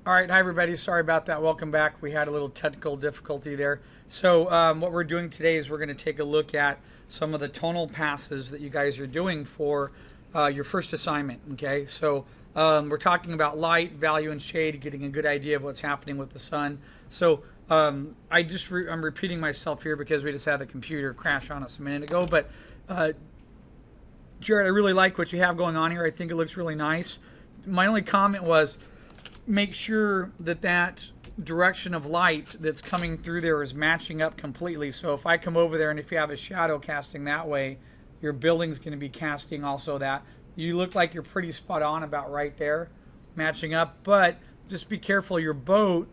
All right, hi everybody. Sorry about that. Welcome back. We had a little technical difficulty there. So what we're doing today is we're going to take a look at some of the tonal passes that you guys are doing for your first assignment. Okay, so we're talking about light, value, and shade, getting a good idea of what's happening with the sun. So I'm repeating myself here because we just had the computer crash on us a minute ago. But Jared, I really like what you have going on here. I think it looks really nice. My only comment was, make sure that that direction of light that's coming through there is matching up completely. So if I come over there and if you have a shadow casting that way, your building's going to be casting also that. You look like you're pretty spot on about right there, matching up. But just be careful, your boat,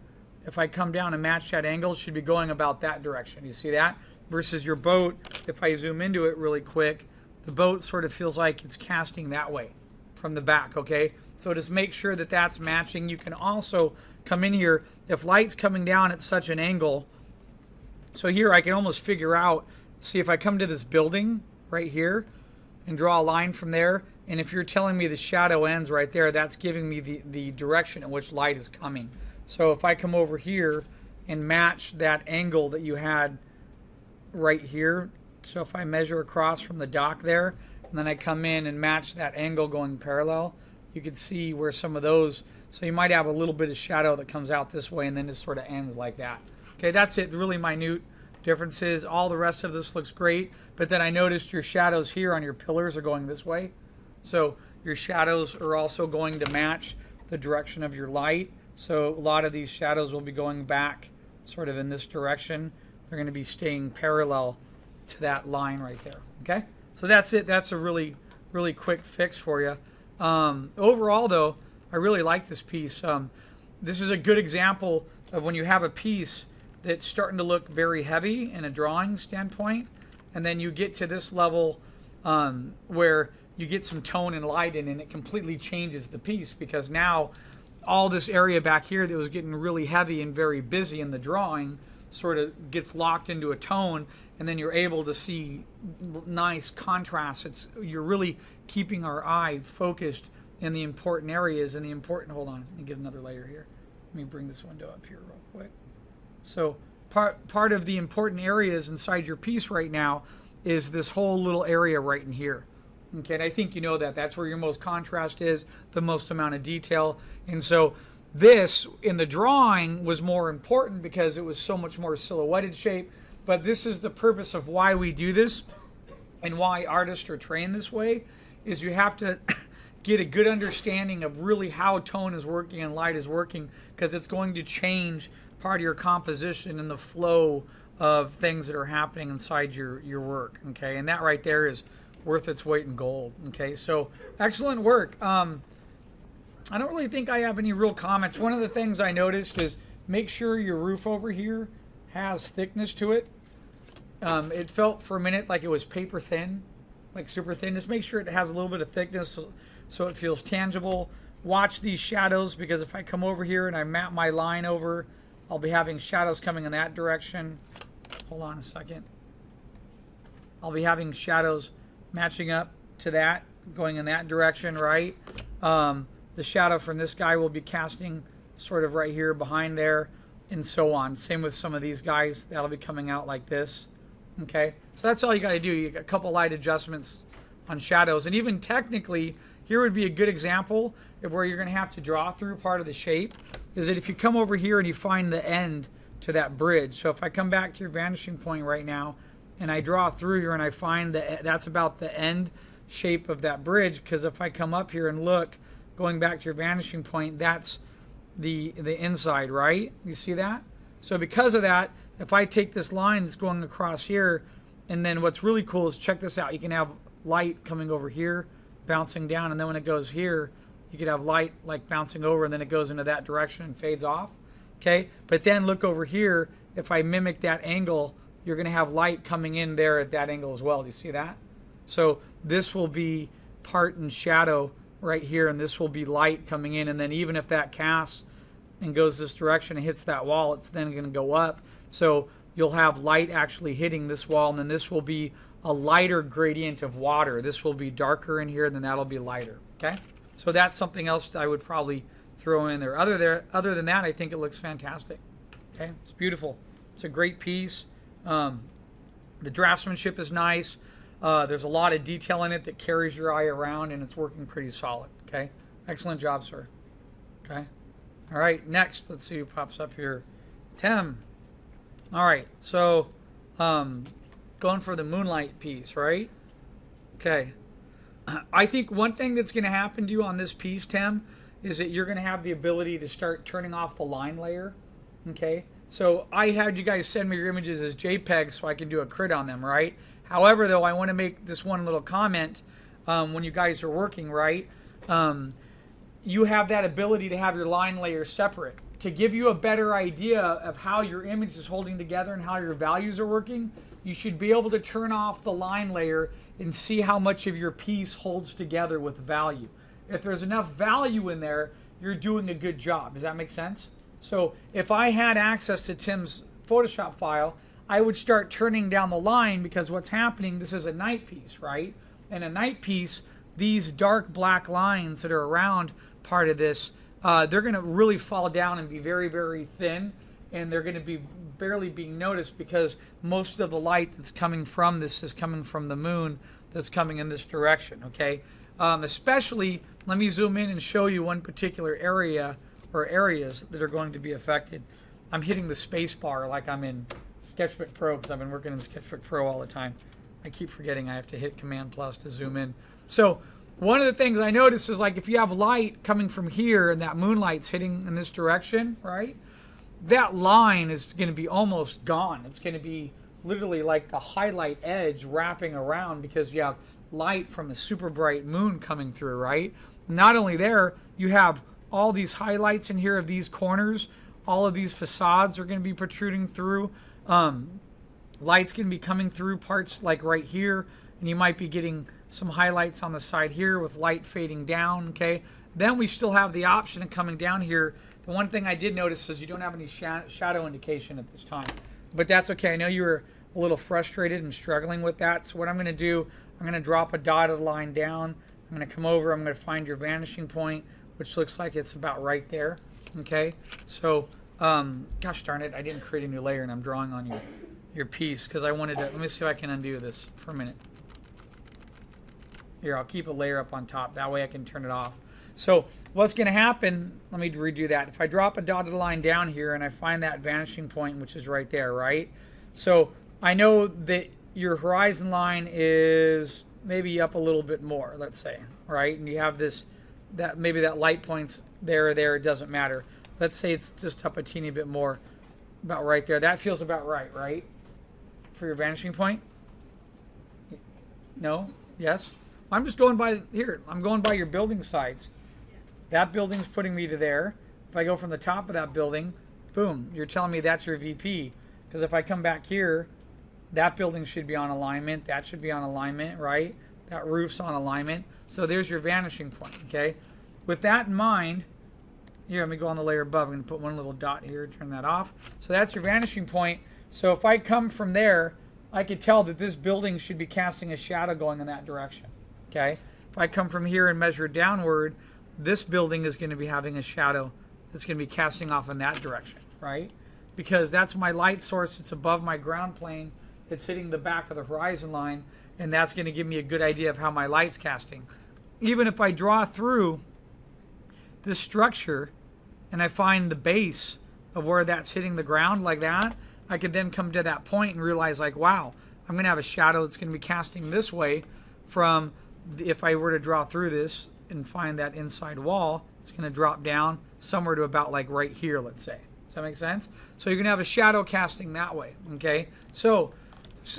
if I come down and match that angle, should be going about that direction. You see that? Versus your boat, if I zoom into it really quick, the boat sort of feels like it's casting that way from the back, okay? So just make sure that that's matching. You can also come in here, if light's coming down at such an angle, so here I can almost figure out, see if I come to this building right here and draw a line from there, and if you're telling me the shadow ends right there, that's giving me the direction in which light is coming. So if I come over here and match that angle that you had right here, so if I measure across from the dock there, and then I come in and match that angle going parallel, you can see where some of those, so you might have a little bit of shadow that comes out this way and then it sort of ends like that. Okay, that's it, really minute differences. All the rest of this looks great, but then I noticed your shadows here on your pillars are going this way. So your shadows are also going to match the direction of your light. So a lot of these shadows will be going back sort of in this direction. They're going to be staying parallel to that line right there. Okay, so that's it. That's a really quick fix for you. Overall though, I really like this piece. This is a good example of when you have a piece that's starting to look very heavy in a drawing standpoint, and then you get to this level where you get some tone and light in, and it completely changes the piece, because now all this area back here that was getting really heavy and very busy in the drawing sort of gets locked into a tone, and then you're able to see nice contrast. You're really keeping our eye focused in the important areas and the important, hold on, let me get another layer here. Let me bring this window up here real quick. So part of the important areas inside your piece right now is this whole little area right in here. Okay, and I think you know that. That's where your most contrast is, the most amount of detail. And so this, in the drawing, was more important because it was so much more silhouetted shape. But this is the purpose of why we do this and why artists are trained this way, is you have to get a good understanding of really how tone is working and light is working, because it's going to change part of your composition and the flow of things that are happening inside your work. Okay, and that right there is worth its weight in gold. Okay, so excellent work. I don't really think I have any real comments. One of the things I noticed is make sure your roof over here has thickness to it. It felt for a minute like it was paper thin, like super thin. Just make sure it has a little bit of thickness so it feels tangible. Watch these shadows, because if I come over here and I map my line over, I'll be having shadows coming in that direction. Hold on a second. I'll be having shadows matching up to that, going in that direction, right? The shadow from this guy will be casting sort of right here behind there, and so on. Same with some of these guys. That'll be coming out like this. Okay, so that's all you got to do. You got a couple light adjustments on shadows, and even technically, here would be a good example of where you're going to have to draw through part of the shape, is that if you come over here and you find the end to that bridge. So if I come back to your vanishing point right now and I draw through here and I find that that's about the end shape of that bridge, because if I come up here and look, going back to your vanishing point, that's the inside, right? You see that? So because of that, if I take this line that's going across here, and then what's really cool is, check this out, you can have light coming over here, bouncing down, and then when it goes here, you could have light like bouncing over, and then it goes into that direction and fades off. Okay, but then look over here, if I mimic that angle, you're going to have light coming in there at that angle as well. Do you see that? So this will be part in shadow right here, and this will be light coming in, and then even if that casts and goes this direction and hits that wall, it's then going to go up. So you'll have light actually hitting this wall, and then this will be a lighter gradient of water. This will be darker in here, and then that'll be lighter. Okay, so that's something else I would probably throw in there. Other than that, I think it looks fantastic. Okay, it's beautiful. It's a great piece. The draftsmanship is nice. There's a lot of detail in it that carries your eye around, and it's working pretty solid. Okay, excellent job, sir. Okay, all right. Next, let's see who pops up here. Tim. All right, so going for the Moonlight piece, right? Okay. I think one thing that's going to happen to you on this piece, Tim, is that you're going to have the ability to start turning off the line layer. Okay, so I had you guys send me your images as JPEGs so I can do a crit on them, right? However, though, I want to make this one little comment when you guys are working, right? You have that ability to have your line layer separate. To give you a better idea of how your image is holding together and how your values are working, you should be able to turn off the line layer and see how much of your piece holds together with value. If there's enough value in there, you're doing a good job. Does that make sense? So if I had access to Tim's Photoshop file, I would start turning down the line, because what's happening, this is a night piece, right? And a night piece, these dark black lines that are around part of this, they're going to really fall down and be very, very thin, and they're going to be barely being noticed because most of the light that's coming from this is coming from the moon that's coming in this direction, okay? Especially, let me zoom in and show you one particular area or areas that are going to be affected. I'm hitting the space bar like I'm in Sketchbook Pro because I've been working in Sketchbook Pro all the time. I keep forgetting I have to hit Command plus to zoom in. So one of the things I noticed is, like, if you have light coming from here and that moonlight's hitting in this direction, right? That line is going to be almost gone. It's going to be literally like the highlight edge wrapping around because you have light from a super bright moon coming through, right? Not only there, you have all these highlights in here of these corners. All of these facades are going to be protruding through. Light's going to be coming through parts like right here, and you might be getting some highlights on the side here with light fading down, okay? Then we still have the option of coming down here. The one thing I did notice is you don't have any shadow indication at this time, but that's okay. I know you were a little frustrated and struggling with that, so what I'm going to do, I'm going to drop a dotted line down. I'm going to come over, I'm going to find your vanishing point, which looks like it's about right there, okay? So, gosh darn it, I didn't create a new layer, and I'm drawing on your piece because I wanted to, let me see if I can undo this for a minute. Here, I'll keep a layer up on top. That way I can turn it off. So what's going to happen, let me redo that. If I drop a dotted line down here and I find that vanishing point, which is right there, right? So I know that your horizon line is maybe up a little bit more, let's say, right? And you have this, that maybe that light point's there or there, it doesn't matter. Let's say it's just up a teeny bit more, about right there. That feels about right, right? For your vanishing point? No? Yes? I'm just going by here. I'm going by your building sides. That building's putting me to there. If I go from the top of that building, boom, you're telling me that's your VP. Because if I come back here, that building should be on alignment. That should be on alignment, right? That roof's on alignment. So there's your vanishing point, okay? With that in mind, here, let me go on the layer above. I'm going to put one little dot here, turn that off. So that's your vanishing point. So if I come from there, I could tell that this building should be casting a shadow going in that direction. Okay, if I come from here and measure downward, this building is going to be having a shadow that's going to be casting off in that direction, right? Because that's my light source. It's above my ground plane. It's hitting the back of the horizon line, and that's going to give me a good idea of how my light's casting. Even if I draw through this structure and I find the base of where that's hitting the ground like that, I could then come to that point and realize, like, wow, I'm going to have a shadow that's going to be casting this way from, if I were to draw through this and find that inside wall, it's going to drop down somewhere to about like right here, let's say. Does that make sense? So you're going to have a shadow casting that way, okay? So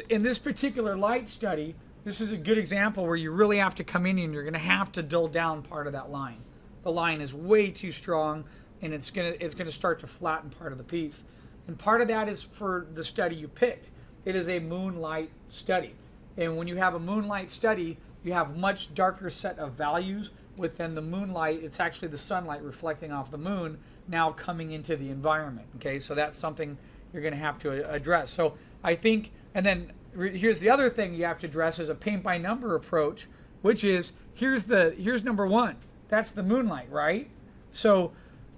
in this particular light study, this is a good example where you really have to come in and you're going to have to dull down part of that line. The line is way too strong, and it's going to start to flatten part of the piece. And part of that is for the study you picked. It is a moonlight study. And when you have a moonlight study, you have much darker set of values within the moonlight. It's actually the sunlight reflecting off the moon now coming into the environment. Okay, so that's something you're going to have to address. So I think, and then here's the other thing you have to address is a paint by number approach, which is here's number one. That's the moonlight, right? So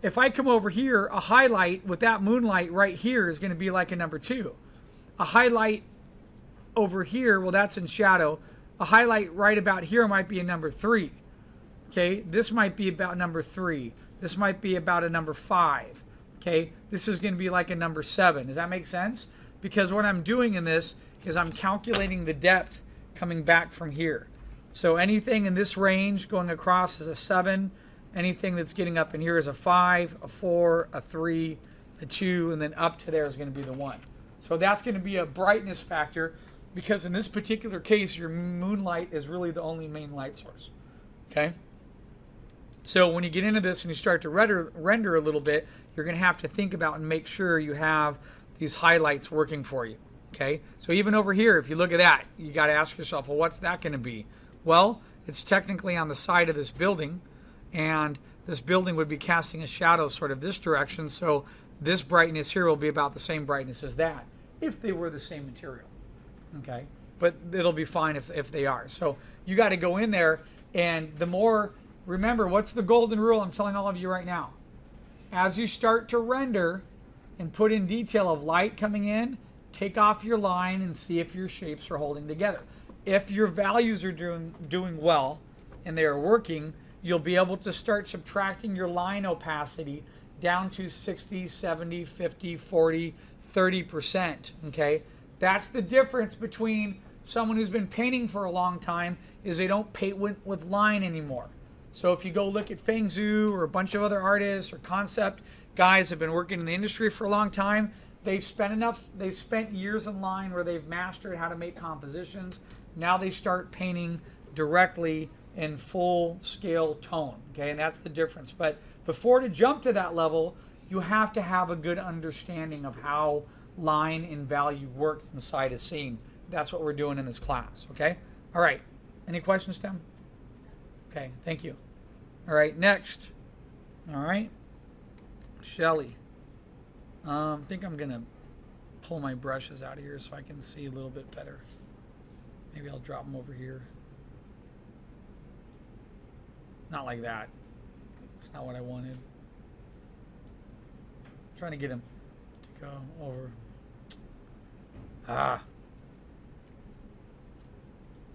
if I come over here, a highlight with that moonlight right here is going to be like a number 2. A highlight over here, well, that's in shadow. A highlight right about here might be a number 3. Okay, this might be about number 3. This might be about a number 5. Okay, this is going to be like a number 7. Does that make sense? Because what I'm doing in this is I'm calculating the depth coming back from here. So anything in this range going across is a 7. Anything that's getting up in here is a 5, a 4, a 3, a 2, and then up to there is going to be the 1. So that's going to be a brightness factor, because in this particular case, your moonlight is really the only main light source. Okay? So when you get into this and you start to render a little bit, you're going to have to think about and make sure you have these highlights working for you. Okay? So even over here, if you look at that, you got to ask yourself, well, what's that going to be? Well, it's technically on the side of this building, and this building would be casting a shadow sort of this direction, so this brightness here will be about the same brightness as that, if they were the same material. Okay? But it'll be fine if they are. So you got to go in there, and the more, remember, what's the golden rule I'm telling all of you right now? As you start to render and put in detail of light coming in, take off your line and see if your shapes are holding together. If your values are doing well and they are working, you'll be able to start subtracting your line opacity down to 60, 70, 50, 40, 30%. Okay? That's the difference between someone who's been painting for a long time is they don't paint with line anymore. So if you go look at Feng Zhu or a bunch of other artists or concept guys have been working in the industry for a long time, they've spent years in line where they've mastered how to make compositions. Now they start painting directly in full scale tone. Okay, and that's the difference. But before to jump to that level, you have to have a good understanding of how line and value works inside a scene. That's what we're doing in this class. Okay? All right. Any questions, Tim? Okay, thank you. All right, next. All right. Shelly. I think I'm going to pull my brushes out of here so I can see a little bit better. Maybe I'll drop them over here. Not like that. It's not what I wanted. I'm trying to get him to go over.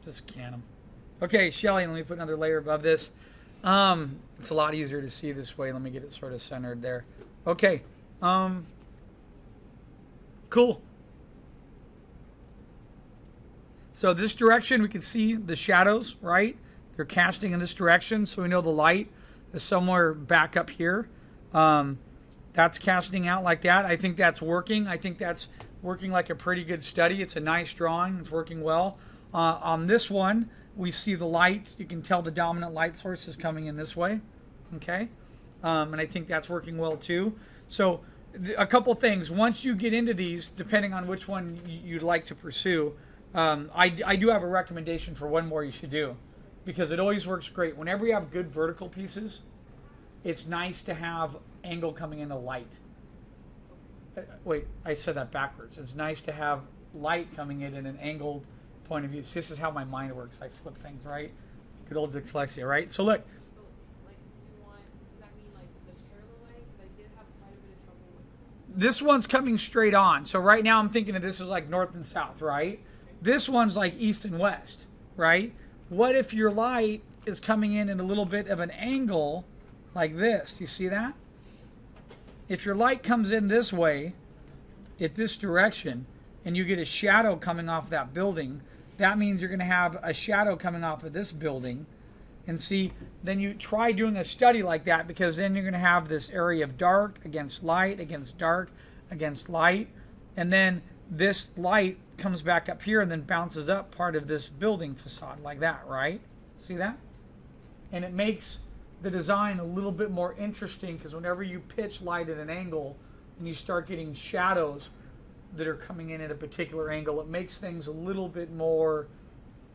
Just can him. Okay, Shelly, let me put another layer above this. It's a lot easier to see this way. Let me get it sort of centered there. Okay. Cool. So this direction, we can see the shadows, right? They're casting in this direction, so we know the light is somewhere back up here. That's casting out like that. I think that's working. I think that's working like a pretty good study. It's a nice drawing. It's working well. On this one, we see the light. You can tell the dominant light source is coming in this way. Okay? And I think that's working well too. So a couple things. Once you get into these, depending on which one you'd like to pursue, I do have a recommendation for one more you should do, because it always works great. Whenever you have good vertical pieces, it's nice to have angle coming into light. Wait, I said that backwards. It's nice to have light coming in an angled point of view. So this is how my mind works. I flip things, right? Good old dyslexia, right? So look. So, like, do you want, does that mean, like, the parallel way? Because I did have quite a bit of trouble with this one's coming straight on. So right now I'm thinking of this as like north and south, right? This one's like east and west, right? What if your light is coming in a little bit of an angle like this? Do you see that? If your light comes in this way, at this direction, and you get a shadow coming off that building, that means you're going to have a shadow coming off of this building. And see, then you try doing a study like that, because then you're going to have this area of dark against light, against dark, against light. And then this light comes back up here and then bounces up part of this building facade like that, right? See that? And it makes the design a little bit more interesting, because whenever you pitch light at an angle and you start getting shadows that are coming in at a particular angle, it makes things a little bit more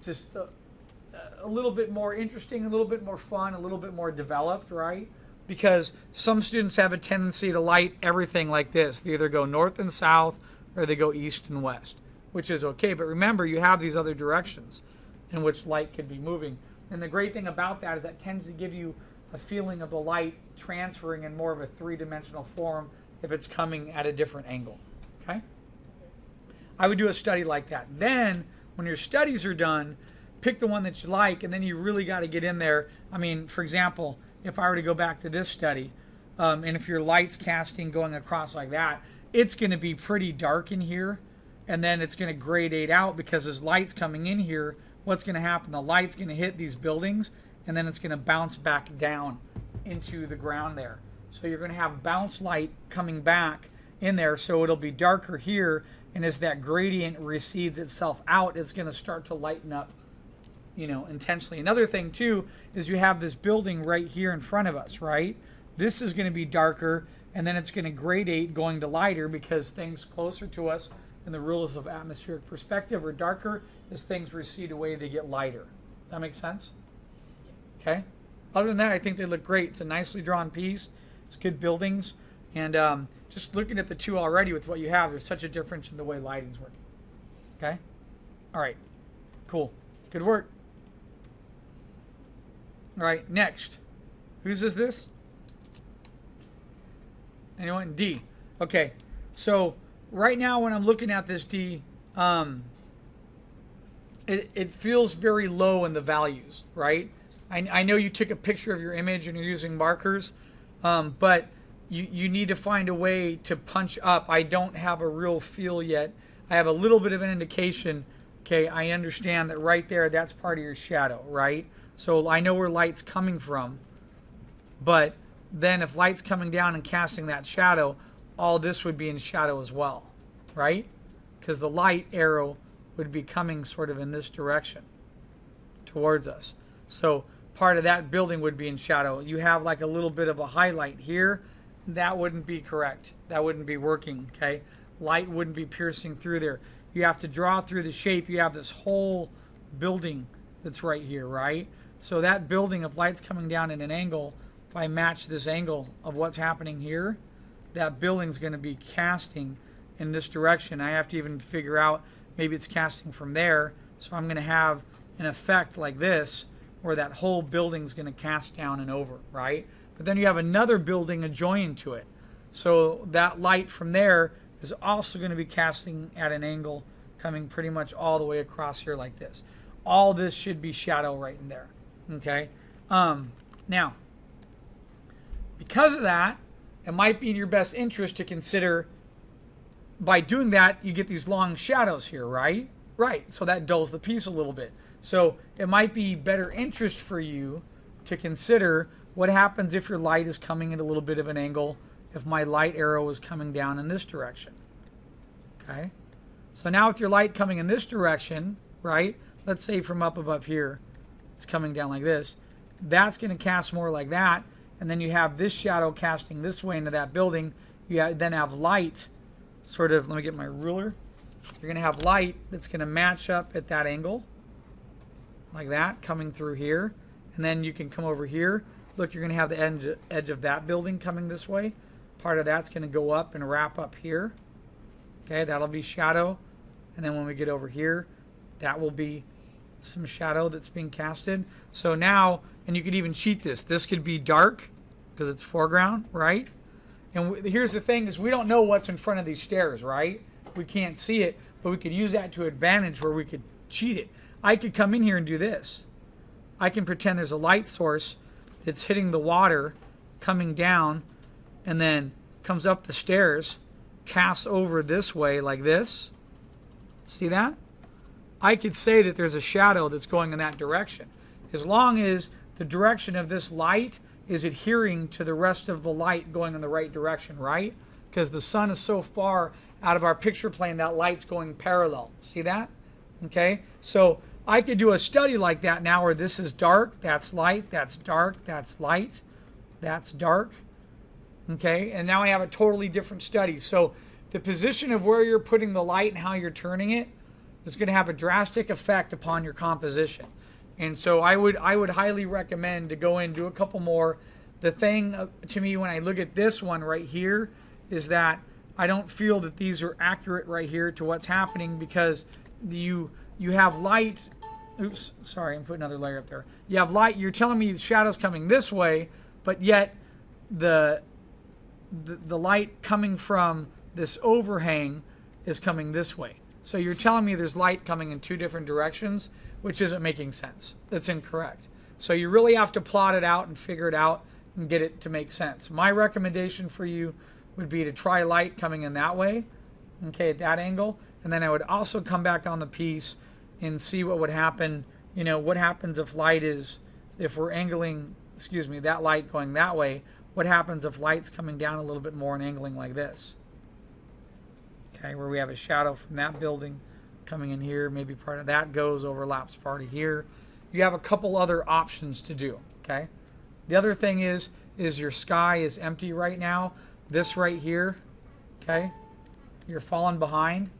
just a little bit more interesting, a little bit more fun, a little bit more developed, right? Because some students have a tendency to light everything like this. They either go north and south or they go east and west, which is okay. But remember, you have these other directions in which light could be moving. And the great thing about that is that tends to give you a feeling of the light transferring in more of a three-dimensional form if it's coming at a different angle. Okay? I would do a study like that. Then, when your studies are done, pick the one that you like, and then you really got to get in there. I mean, for example, if I were to go back to this study, and if your light's casting going across like that, it's going to be pretty dark in here, and then it's going to gradate out because as light's coming in here, what's going to happen? The light's going to hit these buildings, and then it's going to bounce back down into the ground there. So you're going to have bounce light coming back in there, so it'll be darker here, and as that gradient recedes itself out, it's going to start to lighten up, you know, intentionally. Another thing too is you have this building right here in front of us, right? This is going to be darker, and then it's going to gradate going to lighter because things closer to us in the rules of atmospheric perspective are darker. As things recede away, they get lighter. Does that make sense? Okay. Other than that, I think they look great. It's a nicely drawn piece. It's good buildings. And just looking at the two already with what you have, there's such a difference in the way lighting's working. Okay? All right. Cool. Good work. All right, next. Whose is this? Anyone? D. Okay. So right now when I'm looking at this D, it feels very low in the values, right? I know you took a picture of your image and you're using markers, but you need to find a way to punch up. I don't have a real feel yet. I have a little bit of an indication. Okay, I understand that right there, that's part of your shadow, right? So I know where light's coming from, but then if light's coming down and casting that shadow, all this would be in shadow as well, right? Because the light arrow would be coming sort of in this direction towards us. So part of that building would be in shadow. You have like a little bit of a highlight here. That wouldn't be correct. That wouldn't be working, okay? Light wouldn't be piercing through there. You have to draw through the shape. You have this whole building that's right here, right? So that building, if light's coming down in an angle, if I match this angle of what's happening here, that building's going to be casting in this direction. I have to even figure out maybe it's casting from there. So I'm going to have an effect like this where that whole building's going to cast down and over, right? But then you have another building adjoining to it. So that light from there is also going to be casting at an angle coming pretty much all the way across here like this. All this should be shadow right in there. Okay? Now, because of that, it might be in your best interest to consider, by doing that, you get these long shadows here, right? Right. So that dulls the piece a little bit. So it might be better interest for you to consider what happens if your light is coming at a little bit of an angle, if my light arrow is coming down in this direction. Okay? So now with your light coming in this direction, right? Let's say from up above here, it's coming down like this. That's going to cast more like that. And then you have this shadow casting this way into that building. You then have light sort of, let me get my ruler. You're going to have light that's going to match up at that angle. Like that, coming through here. And then you can come over here. Look, you're going to have the edge of that building coming this way. Part of that's going to go up and wrap up here. Okay, that'll be shadow. And then when we get over here, that will be some shadow that's being casted. So now, and you could even cheat this. This could be dark because it's foreground, right? And here's the thing is we don't know what's in front of these stairs, right? We can't see it, but we could use that to advantage where we could cheat it. I could come in here and do this. I can pretend there's a light source that's hitting the water, coming down, and then comes up the stairs, casts over this way like this. See that? I could say that there's a shadow that's going in that direction. As long as the direction of this light is adhering to the rest of the light going in the right direction, right? Because the sun is so far out of our picture plane, that light's going parallel. See that? Okay? So I could do a study like that now where this is dark, that's light, that's dark, that's light, that's dark. Okay? And now I have a totally different study. So the position of where you're putting the light and how you're turning it is going to have a drastic effect upon your composition. And so I would highly recommend to go in and do a couple more. The thing to me when I look at this one right here is that I don't feel that these are accurate right here to what's happening because you have light. Oops, sorry, I'm putting another layer up there. You have light. You're telling me the shadow's coming this way, but yet the light coming from this overhang is coming this way. So you're telling me there's light coming in two different directions, which isn't making sense. That's incorrect. So you really have to plot it out and figure it out and get it to make sense. My recommendation for you would be to try light coming in that way, okay, at that angle, and then I would also come back on the piece and see what would happen. You know, what happens if if we're angling, that light going that way, what happens if light's coming down a little bit more and angling like this? Okay, where we have a shadow from that building coming in here, maybe part of that goes, overlaps part of here. You have a couple other options to do, okay? The other thing is your sky is empty right now. This right here, okay? You're falling behind,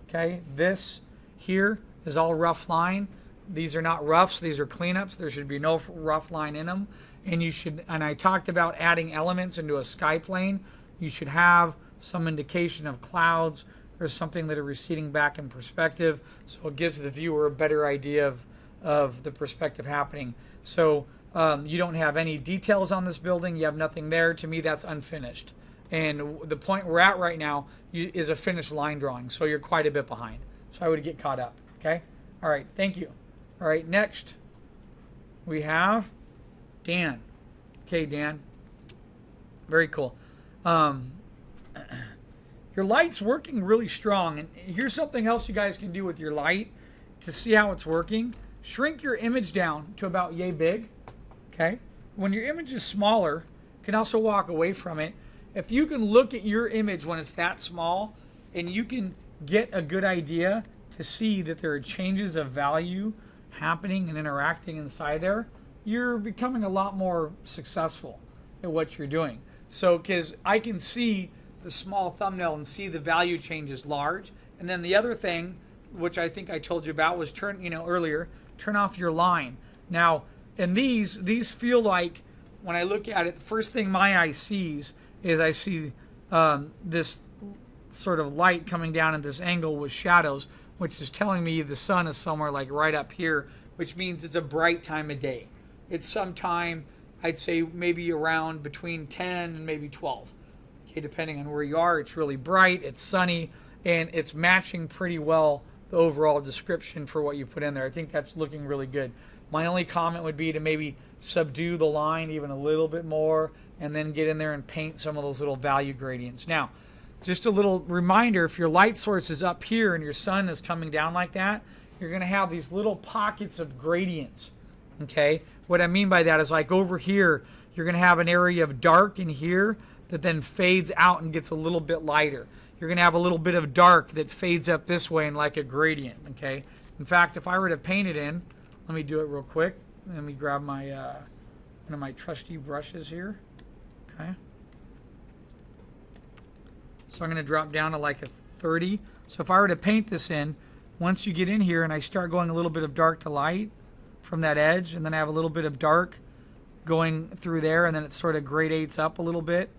okay? This here is all rough line. These are not roughs, these are cleanups. There should be no rough line in them. And I talked about adding elements into a sky plane. You should have some indication of clouds or something that are receding back in perspective, so it gives the viewer a better idea of the perspective happening. So you don't have any details on this building, you have nothing there. To me, that's unfinished. And the point we're at right now is a finished line drawing, so you're quite a bit behind. So I would get caught up, okay? All right, thank you. All right, next we have Dan. Okay, Dan. Very cool. Your light's working really strong. And here's something else you guys can do with your light to see how it's working. Shrink your image down to about yay big. Okay? When your image is smaller, you can also walk away from it. If you can look at your image when it's that small and you can get a good idea to see that there are changes of value happening and interacting inside there, you're becoming a lot more successful at what you're doing. So, because I can see the small thumbnail and see the value changes large. And then the other thing, which I think I told you about, was turn off your line. Now, and these feel like, when I look at it, the first thing my eye sees is I see this sort of light coming down at this angle with shadows, which is telling me the sun is somewhere like right up here, which means it's a bright time of day. It's sometime, I'd say maybe around between 10 and maybe 12. Okay, depending on where you are, it's really bright, it's sunny, and it's matching pretty well the overall description for what you put in there. I think that's looking really good. My only comment would be to maybe subdue the line even a little bit more and then get in there and paint some of those little value gradients. Now, just a little reminder, if your light source is up here and your sun is coming down like that, you're going to have these little pockets of gradients. Okay? What I mean by that is, like over here, you're going to have an area of dark in here that then fades out and gets a little bit lighter. You're going to have a little bit of dark that fades up this way in like a gradient, okay? In fact, if I were to paint it in, let me do it real quick. Let me grab my one of my trusty brushes here, okay? So I'm going to drop down to like a 30. So if I were to paint this in, once you get in here and I start going a little bit of dark to light from that edge, and then I have a little bit of dark going through there, and then it sort of gradates up a little bit.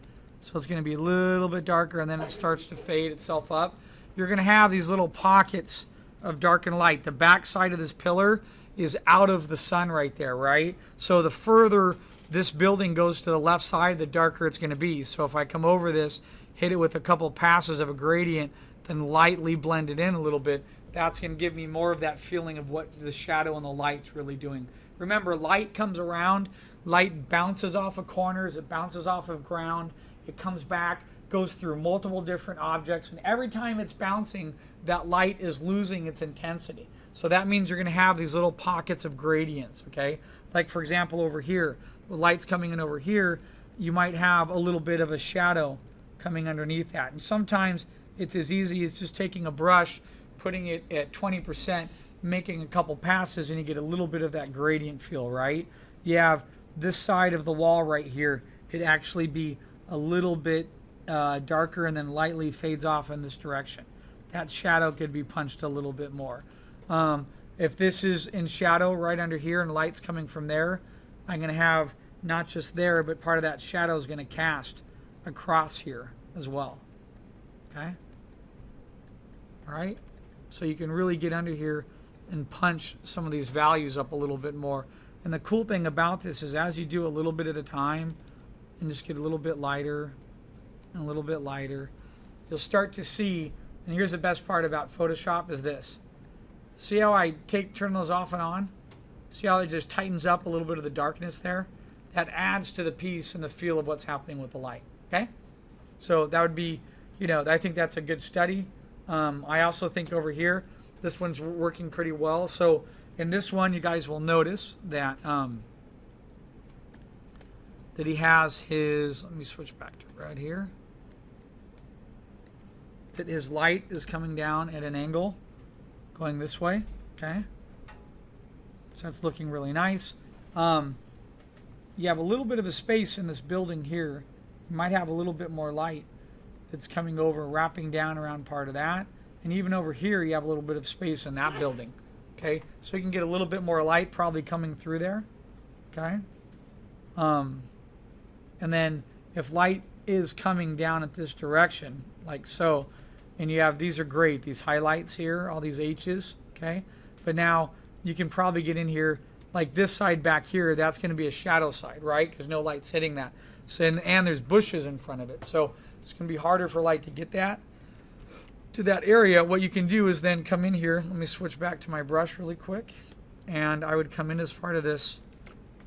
So it's going to be a little bit darker, and then it starts to fade itself up. You're going to have these little pockets of dark and light. The back side of this pillar is out of the sun right there, right? So the further this building goes to the left side, the darker it's going to be. So if I come over this, hit it with a couple passes of a gradient, then lightly blend it in a little bit, that's going to give me more of that feeling of what the shadow and the light's really doing. Remember, light comes around, light bounces off of corners, it bounces off of ground, it comes back, goes through multiple different objects, and every time it's bouncing, that light is losing its intensity. So that means you're going to have these little pockets of gradients, okay? Like, for example, over here, with lights coming in over here, you might have a little bit of a shadow coming underneath that. And sometimes it's as easy as just taking a brush, putting it at 20%, making a couple passes, and you get a little bit of that gradient feel, right? You have this side of the wall right here could actually be a little bit darker and then lightly fades off in this direction. That shadow could be punched a little bit more. If this is in shadow right under here and light's coming from there, I'm going to have not just there, but part of that shadow is going to cast across here as well. Okay? All right? So you can really get under here and punch some of these values up a little bit more. And the cool thing about this is, as you do a little bit at a time, and just get a little bit lighter and a little bit lighter. You'll start to see, and here's the best part about Photoshop is this. See how I turn those off and on? See how it just tightens up a little bit of the darkness there? That adds to the piece and the feel of what's happening with the light, okay? So that would be, I think that's a good study. I also think over here, this one's working pretty well. So in this one, you guys will notice that that he has his, let me switch back to red here, that his light is coming down at an angle going this way, okay? So that's looking really nice. You have a little bit of a space in this building here. You might have a little bit more light that's coming over, wrapping down around part of that. And even over here, you have a little bit of space in that building, okay? So you can get a little bit more light probably coming through there, okay? And then if light is coming down at this direction, like so, and you have, these are great, these highlights here, all these H's, okay? But now you can probably get in here, like this side back here, that's going to be a shadow side, right? Because no light's hitting that. So, and there's bushes in front of it. So it's going to be harder for light to get that to that area. What you can do is then come in here. Let me switch back to my brush really quick. And I would come in as part of this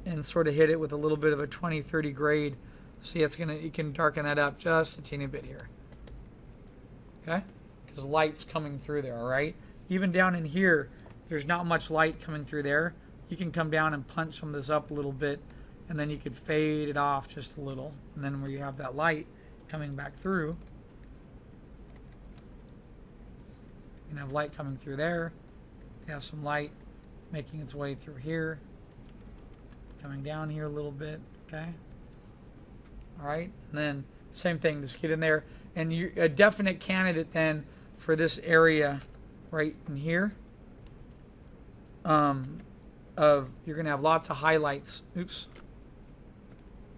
and sort of hit it with a little bit of a 20-30 grade. See, you can darken that up just a teeny bit here. Okay? Because light's coming through there, all right? Even down in here, there's not much light coming through there. You can come down and punch some of this up a little bit, and then you could fade it off just a little. And then where you have that light coming back through, you can have light coming through there. You have some light making its way through here, coming down here a little bit, okay? All right, and then same thing, just get in there. And you're a definite candidate then for this area right in here. You're going to have lots of highlights. Oops.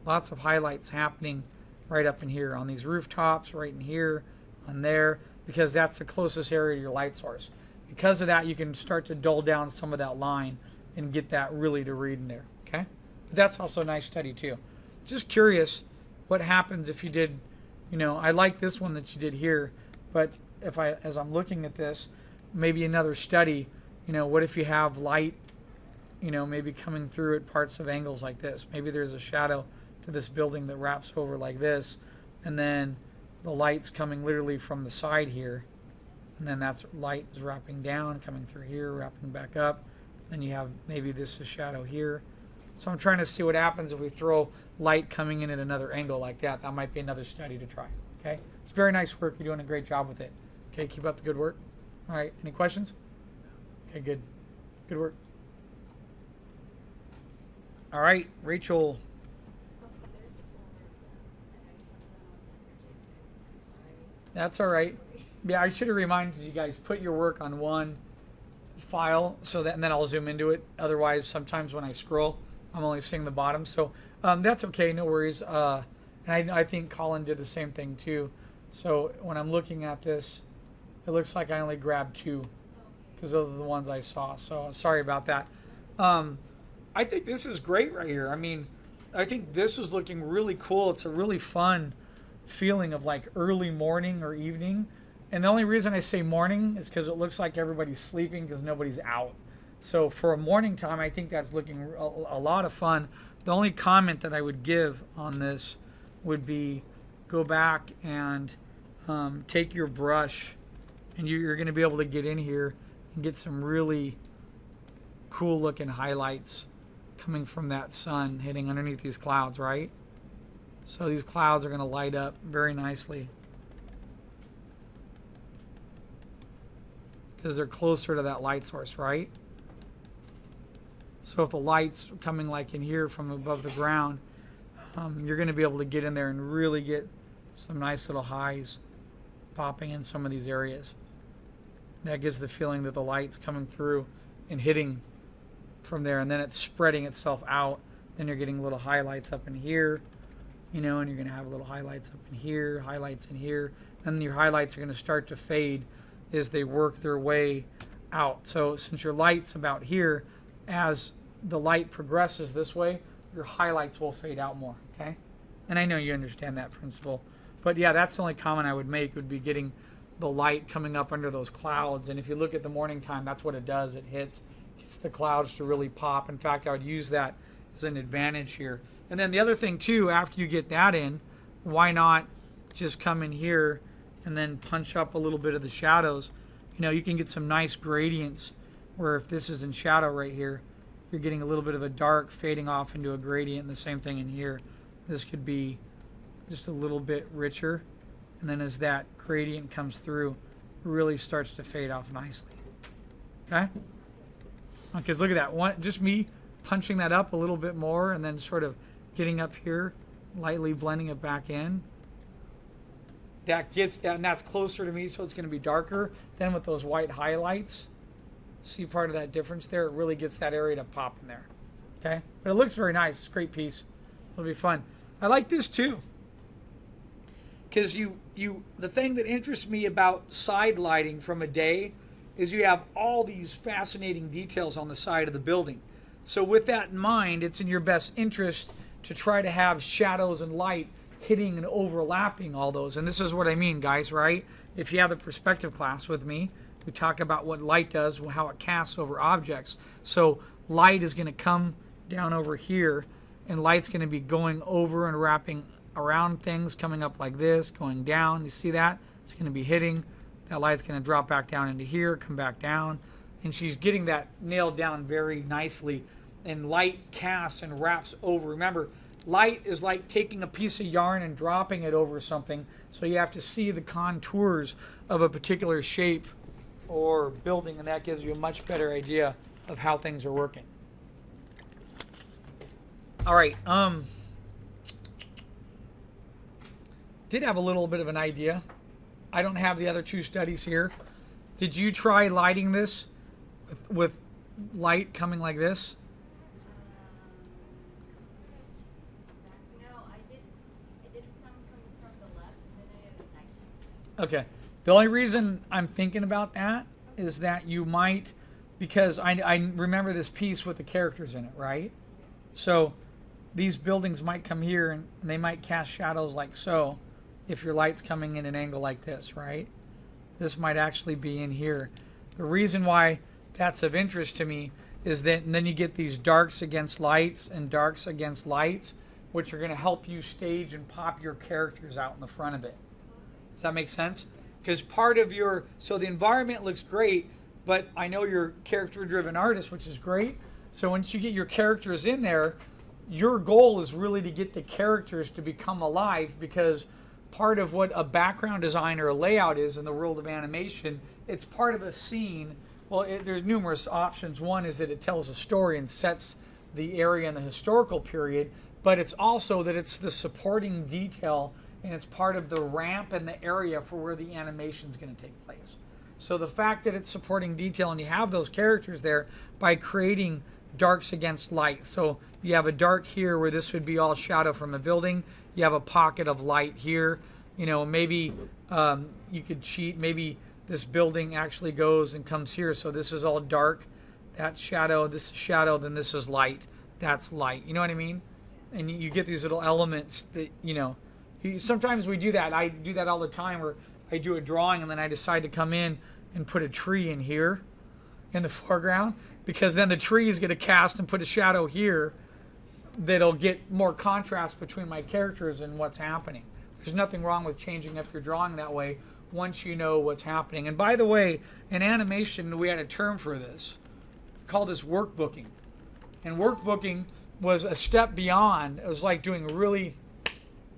Lots of highlights happening right up in here on these rooftops, right in here, on there, because that's the closest area to your light source. Because of that, you can start to dull down some of that line and get that really to read in there, okay? But that's also a nice study too. Just curious what happens if you did, I like this one that you did here, but as I'm looking at this, maybe another study, what if you have light, maybe coming through at parts of angles like this. Maybe there's a shadow to this building that wraps over like this, and then the light's coming literally from the side here, and then that's light is wrapping down, coming through here, wrapping back up. Then you have maybe this is shadow here. So I'm trying to see what happens if we throw light coming in at another angle like that. That might be another study to try. Okay, it's very nice work. You're doing a great job with it. Okay, keep up the good work. All right, any questions? Okay, good. Good work. All right, Rachel. That's all right. Yeah, I should have reminded you guys, put your work on one file so that, and then I'll zoom into it. Otherwise, sometimes when I scroll, I'm only seeing the bottom. So that's okay, no worries. And I think Colin did the same thing too. So when I'm looking at this, it looks like I only grabbed two because those are the ones I saw. So sorry about that. I think this is great right here. I mean, I think this is looking really cool. It's a really fun feeling of like early morning or evening. And the only reason I say morning is because it looks like everybody's sleeping because nobody's out. So for a morning time, I think that's looking a lot of fun. The only comment that I would give on this would be go back and take your brush, and you're going to be able to get in here and get some really cool looking highlights coming from that sun hitting underneath these clouds, right? So these clouds are going to light up very nicely because they're closer to that light source, right? So if the light's coming like in here from above the ground, you're going to be able to get in there and really get some nice little highs popping in some of these areas. That gives the feeling that the light's coming through and hitting from there, and then it's spreading itself out. Then you're getting little highlights up in here, and you're going to have little highlights up in here, highlights in here. Then your highlights are going to start to fade as they work their way out. So since your light's about here, as the light progresses this way, your highlights will fade out more, okay? And I know you understand that principle. But yeah, that's the only comment I would make, would be getting the light coming up under those clouds. And if you look at the morning time, that's what it does. It gets the clouds to really pop. In fact, I would use that as an advantage here. And then the other thing too, after you get that in, why not just come in here and then punch up a little bit of the shadows? You know, you can get some nice gradients where if this is in shadow right here, you're getting a little bit of a dark fading off into a gradient, and the same thing in here. This could be just a little bit richer, and then as that gradient comes through, it really starts to fade off nicely. Okay? Because look at that. One, just me punching that up a little bit more and then sort of getting up here, lightly blending it back in. That gets that, and that's closer to me, so it's going to be darker. Then with those white highlights, see part of that difference there? It really gets that area to pop in there. Okay? But it looks very nice. It's a great piece. It'll be fun. I like this too. Because the thing that interests me about side lighting from a day is you have all these fascinating details on the side of the building. So with that in mind, it's in your best interest to try to have shadows and light hitting and overlapping all those. And this is what I mean, guys, right? If you have the perspective class with me, we talk about what light does, how it casts over objects. So light is going to come down over here, and light's going to be going over and wrapping around things, coming up like this, going down. You see that? It's going to be hitting. That light's going to drop back down into here, come back down. And she's getting that nailed down very nicely. And light casts and wraps over. Remember, light is like taking a piece of yarn and dropping it over something. So you have to see the contours of a particular shape or building, and that gives you a much better idea of how things are working. All right. Did have a little bit of an idea. I don't have the other two studies here. Did you try lighting this with light coming like this? No, I did some coming from the left, and then I did a night. Okay. The only reason I'm thinking about that is that you might, because I remember this piece with the characters in it, right? So these buildings might come here and they might cast shadows like so if your light's coming in an angle like this, right? This might actually be in here. The reason why that's of interest to me is that, and then you get these darks against lights and darks against lights, which are going to help you stage and pop your characters out in the front of it. Does that make sense? Because part of your, so the environment looks great, but I know you're a character-driven artist, which is great. So once you get your characters in there, your goal is really to get the characters to become alive, because part of what a background design or a layout is in the world of animation, it's part of a scene. Well, there's numerous options. One is that it tells a story and sets the area in the historical period, but it's also that it's the supporting detail, and it's part of the ramp and the area for where the animation is going to take place. So the fact that it's supporting detail and you have those characters there by creating darks against light. So you have a dark here where this would be all shadow from a building. You have a pocket of light here. You know, maybe you could cheat. Maybe this building actually goes and comes here. So this is all dark. That's shadow. This is shadow. Then this is light. That's light. You know what I mean? And you get these little elements that, you know, sometimes we do that. I do that all the time where I do a drawing and then I decide to come in and put a tree in here in the foreground, because then the tree is going to cast and put a shadow here that'll get more contrast between my characters and what's happening. There's nothing wrong with changing up your drawing that way once you know what's happening. And by the way, in animation, we had a term for this. We called this workbooking. And workbooking was a step beyond. It was like doing really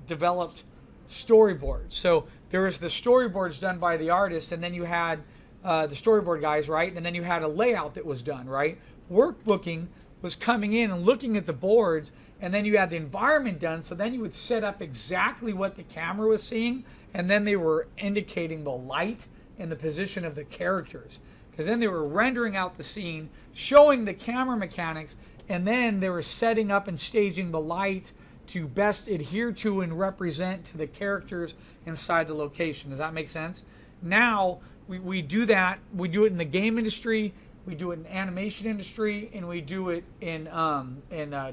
developed storyboards. So there was the storyboards done by the artist, and then you had the storyboard guys, right? And then you had a layout that was done, right? Workbooking was coming in and looking at the boards, and then you had the environment done, so then you would set up exactly what the camera was seeing, and then they were indicating the light and the position of the characters, because then they were rendering out the scene, showing the camera mechanics, and then they were setting up and staging the light to best adhere to and represent to the characters inside the location. Does that make sense? Now we do that. We do it in the game industry. We do it in animation industry, and we do it in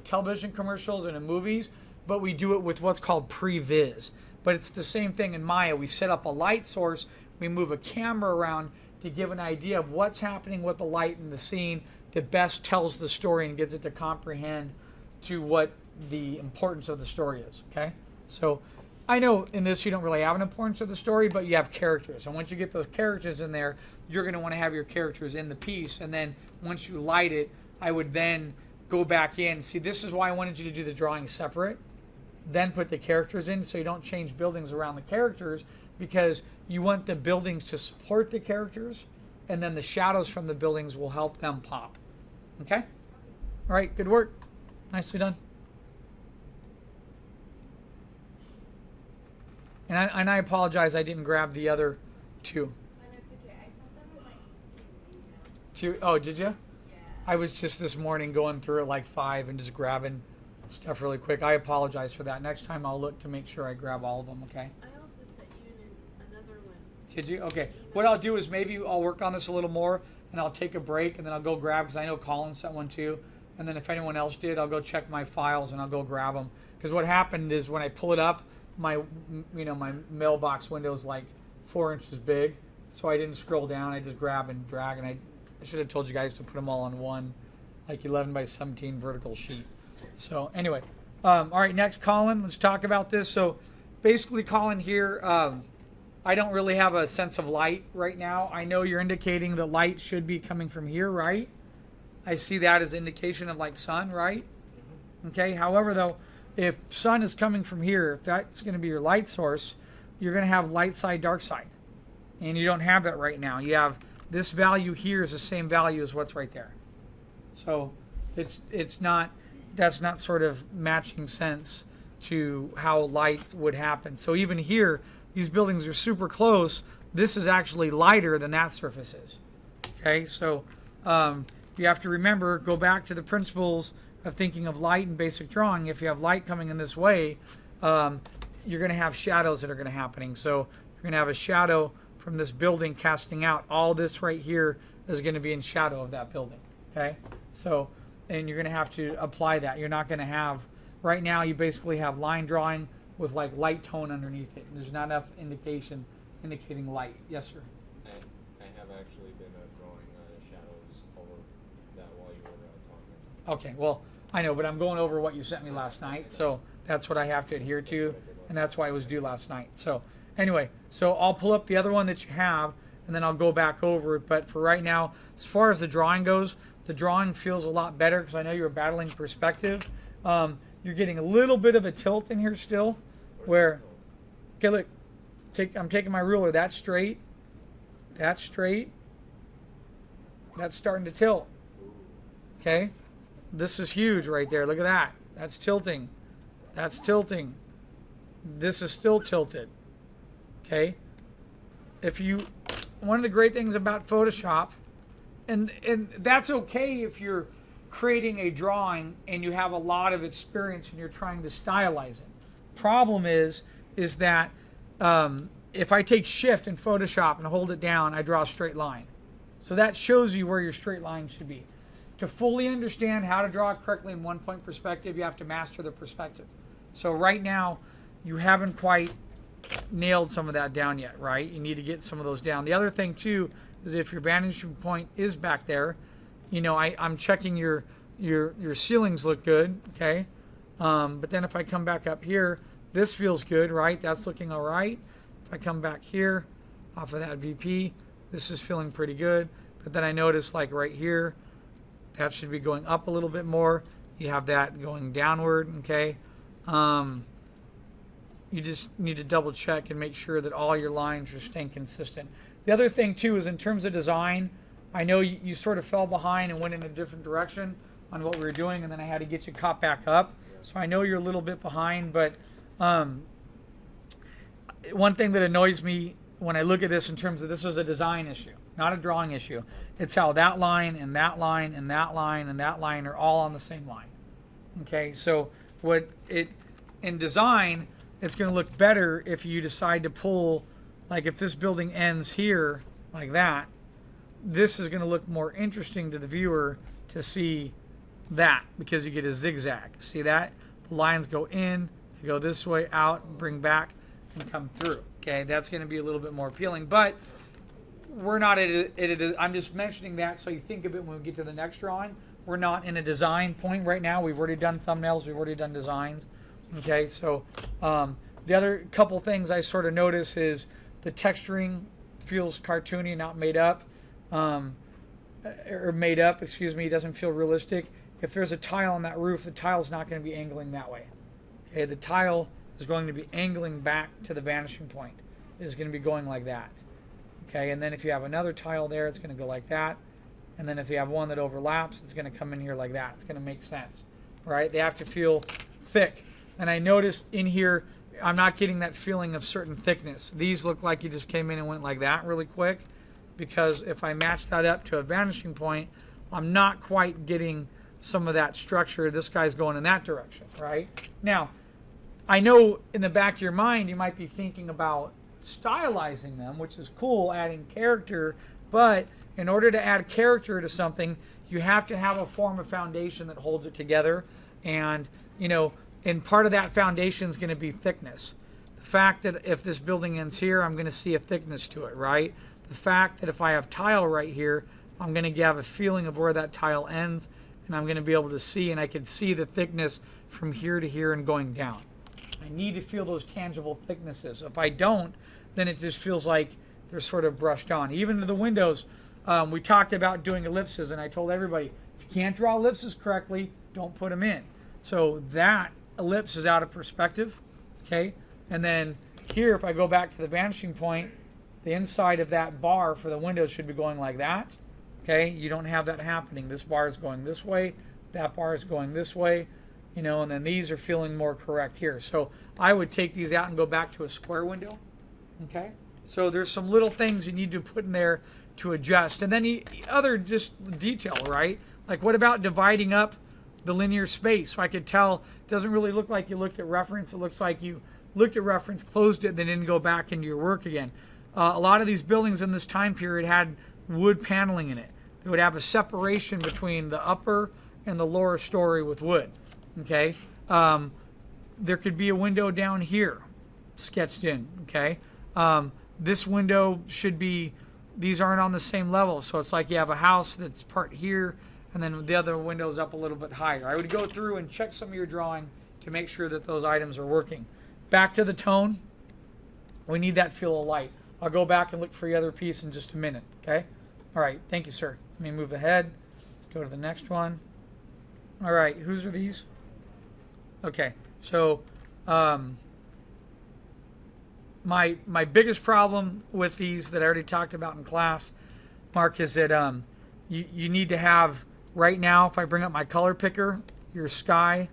television commercials and in movies, but we do it with what's called previs. But it's the same thing in Maya. We set up a light source, we move a camera around to give an idea of what's happening with the light in the scene that best tells the story and gets it to comprehend to what the importance of the story is. Okay, so I know in this you don't really have an importance of the story, but you have characters, and once you get those characters in there, you're going to want to have your characters in the piece. And then once you light it, I would then go back in. See, this is why I wanted you to do the drawing separate, then put the characters in, so you don't change buildings around the characters, because you want the buildings to support the characters, and then the shadows from the buildings will help them pop. Okay? All right, good work. Nicely done. And I apologize, I didn't grab the other two. Oh, no, it's okay. I sent them like 2 emails. Oh, did you? Yeah. I was just this morning going through it like 5 and just grabbing stuff really quick. I apologize for that. Next time I'll look to make sure I grab all of them, okay? I also sent you another one. Did you? Okay. What I'll do is maybe I'll work on this a little more, and I'll take a break, and then I'll go grab, because I know Colin sent one too. And then if anyone else did, I'll go check my files and I'll go grab them. Because what happened is when I pull it up, my mailbox window is like 4 inches big, so I didn't scroll down. I just grab and drag, and I should have told you guys to put them all on one, like 11 by 17 vertical sheet. So anyway, all right, next, Colin, let's talk about this. So basically, Colin, here, I don't really have a sense of light right now. I know you're indicating that light should be coming from here, right? I see that as indication of like sun, right? Okay, however, though, if sun is coming from here, if that's going to be your light source, you're going to have light side, dark side. And you don't have that right now. You have this value here is the same value as what's right there. So that's not sort of matching sense to how light would happen. So even here, these buildings are super close. This is actually lighter than that surface is. Okay, so you have to remember, go back to the principles of thinking of light in basic drawing. If you have light coming in this way, you're going to have shadows that are going to happening. So you're going to have a shadow from this building casting out. All this right here is going to be in shadow of that building. Okay, so and you're going to have to apply that. You're not going to have, right now you basically have line drawing with like light tone underneath it. There's not enough indicating light. Yes, sir. I have actually been drawing shadows over that while you were talking. Okay, well, I know, but I'm going over what you sent me last night, so that's what I have to adhere to, and that's why it was due last night. So anyway, so I'll pull up the other one that you have, and then I'll go back over it. But for right now, as far as the drawing goes, the drawing feels a lot better because I know you're battling perspective. You're getting a little bit of a tilt in here still, where, okay, look, I'm taking my ruler, that's straight, that's starting to tilt, okay? This is huge right there, look at that, that's tilting, this is still tilted, okay? One of the great things about Photoshop, and that's okay if you're creating a drawing and you have a lot of experience and you're trying to stylize it. Problem is that if I take shift in Photoshop and hold it down, I draw a straight line. So that shows you where your straight line should be. To fully understand how to draw correctly in one-point perspective, you have to master the perspective. So right now, you haven't quite nailed some of that down yet, right? You need to get some of those down. The other thing too is if your vantage point is back there, I'm checking your ceilings look good, okay? But then if I come back up here, this feels good, right? That's looking all right. If I come back here off of that VP, this is feeling pretty good. But then I notice like right here, that should be going up a little bit more. You have that going downward, okay? You just need to double check and make sure that all your lines are staying consistent. The other thing too is in terms of design, I know you sort of fell behind and went in a different direction on what we were doing, and then I had to get you caught back up. So I know you're a little bit behind, but one thing that annoys me when I look at this in terms of this is a design issue, not a drawing issue. It's how that line and that line and that line and that line are all on the same line. Okay, so in design, it's going to look better if you decide to pull, like if this building ends here like that, this is going to look more interesting to the viewer to see that, because you get a zigzag. See that? The lines go in, they go this way, out, bring back, and come through. Okay, that's going to be a little bit more appealing, but we're not at it. I'm just mentioning that so you think of it when we get to the next drawing. We're not in a design point right now. We've already done thumbnails. We've already done designs. Okay, so the other couple things I sort of notice is the texturing feels cartoony, not made up. Or made up, excuse me. It doesn't feel realistic. If there's a tile on that roof, the tile's not going to be angling that way. Okay, the tile is going to be angling back to the vanishing point. It's going to be going like that. Okay, and then if you have another tile there, it's going to go like that. And then if you have one that overlaps, it's going to come in here like that. It's going to make sense, right? They have to feel thick. And I noticed in here, I'm not getting that feeling of certain thickness. These look like you just came in and went like that really quick, because if I match that up to a vanishing point, I'm not quite getting some of that structure. This guy's going in that direction, right? Now, I know in the back of your mind, you might be thinking about stylizing them, which is cool, adding character, but in order to add character to something, you have to have a form of foundation that holds it together. And, you know, and part of that foundation is going to be thickness. The fact that if this building ends here, I'm going to see a thickness to it, right? The fact that if I have tile right here, I'm going to have a feeling of where that tile ends, and I'm going to be able to see, and I can see the thickness from here to here and going down. I need to feel those tangible thicknesses. If I don't, then it just feels like they're sort of brushed on. Even to the windows, we talked about doing ellipses, and I told everybody, if you can't draw ellipses correctly, don't put them in. So that ellipse is out of perspective, okay? And then here, if I go back to the vanishing point, the inside of that bar for the windows should be going like that, okay? You don't have that happening. This bar is going this way, that bar is going this way, you know, and then these are feeling more correct here. So I would take these out and go back to a square window, okay? So there's some little things you need to put in there to adjust. And then the other just detail, right? Like what about dividing up the linear space? So I could tell it doesn't really look like you looked at reference. It looks like you looked at reference, closed it, then didn't go back into your work again. A lot of these buildings in this time period had wood paneling in it. They would have a separation between the upper and the lower story with wood, okay? There could be a window down here sketched in, okay? This window should be, these aren't on the same level, so it's like you have a house that's part here, and then the other window's up a little bit higher. I would go through and check some of your drawing to make sure that those items are working. Back to the tone, we need that feel of light. I'll go back and look for the other piece in just a minute, okay? All right, thank you, sir. Let me move ahead. Let's go to the next one. All right, whose are these? Okay, so my biggest problem with these that I already talked about in class, Mark, is that you need to have, right now, if I bring up my color picker, your sky,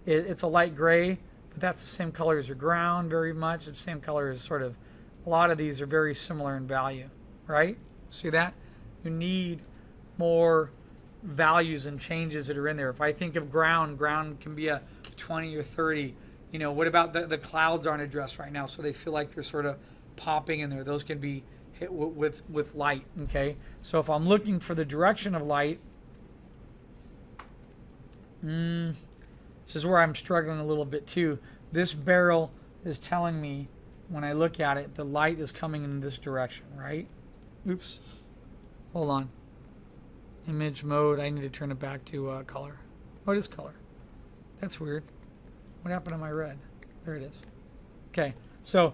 it's a light gray, but that's the same color as your ground very much. It's the same color as sort of, a lot of these are very similar in value, right? See that? You need more values and changes that are in there. If I think of ground can be a 20 or 30. You know, what about the clouds aren't addressed right now, so they feel like they're sort of popping in there. Those can be hit with light, okay? So if I'm looking for the direction of light, this is where I'm struggling a little bit too. This barrel is telling me, when I look at it, the light is coming in this direction, right? Oops. Hold on. Image mode. I need to turn it back to color. Oh, it is color. That's weird. What happened to my red? There it is. Okay. So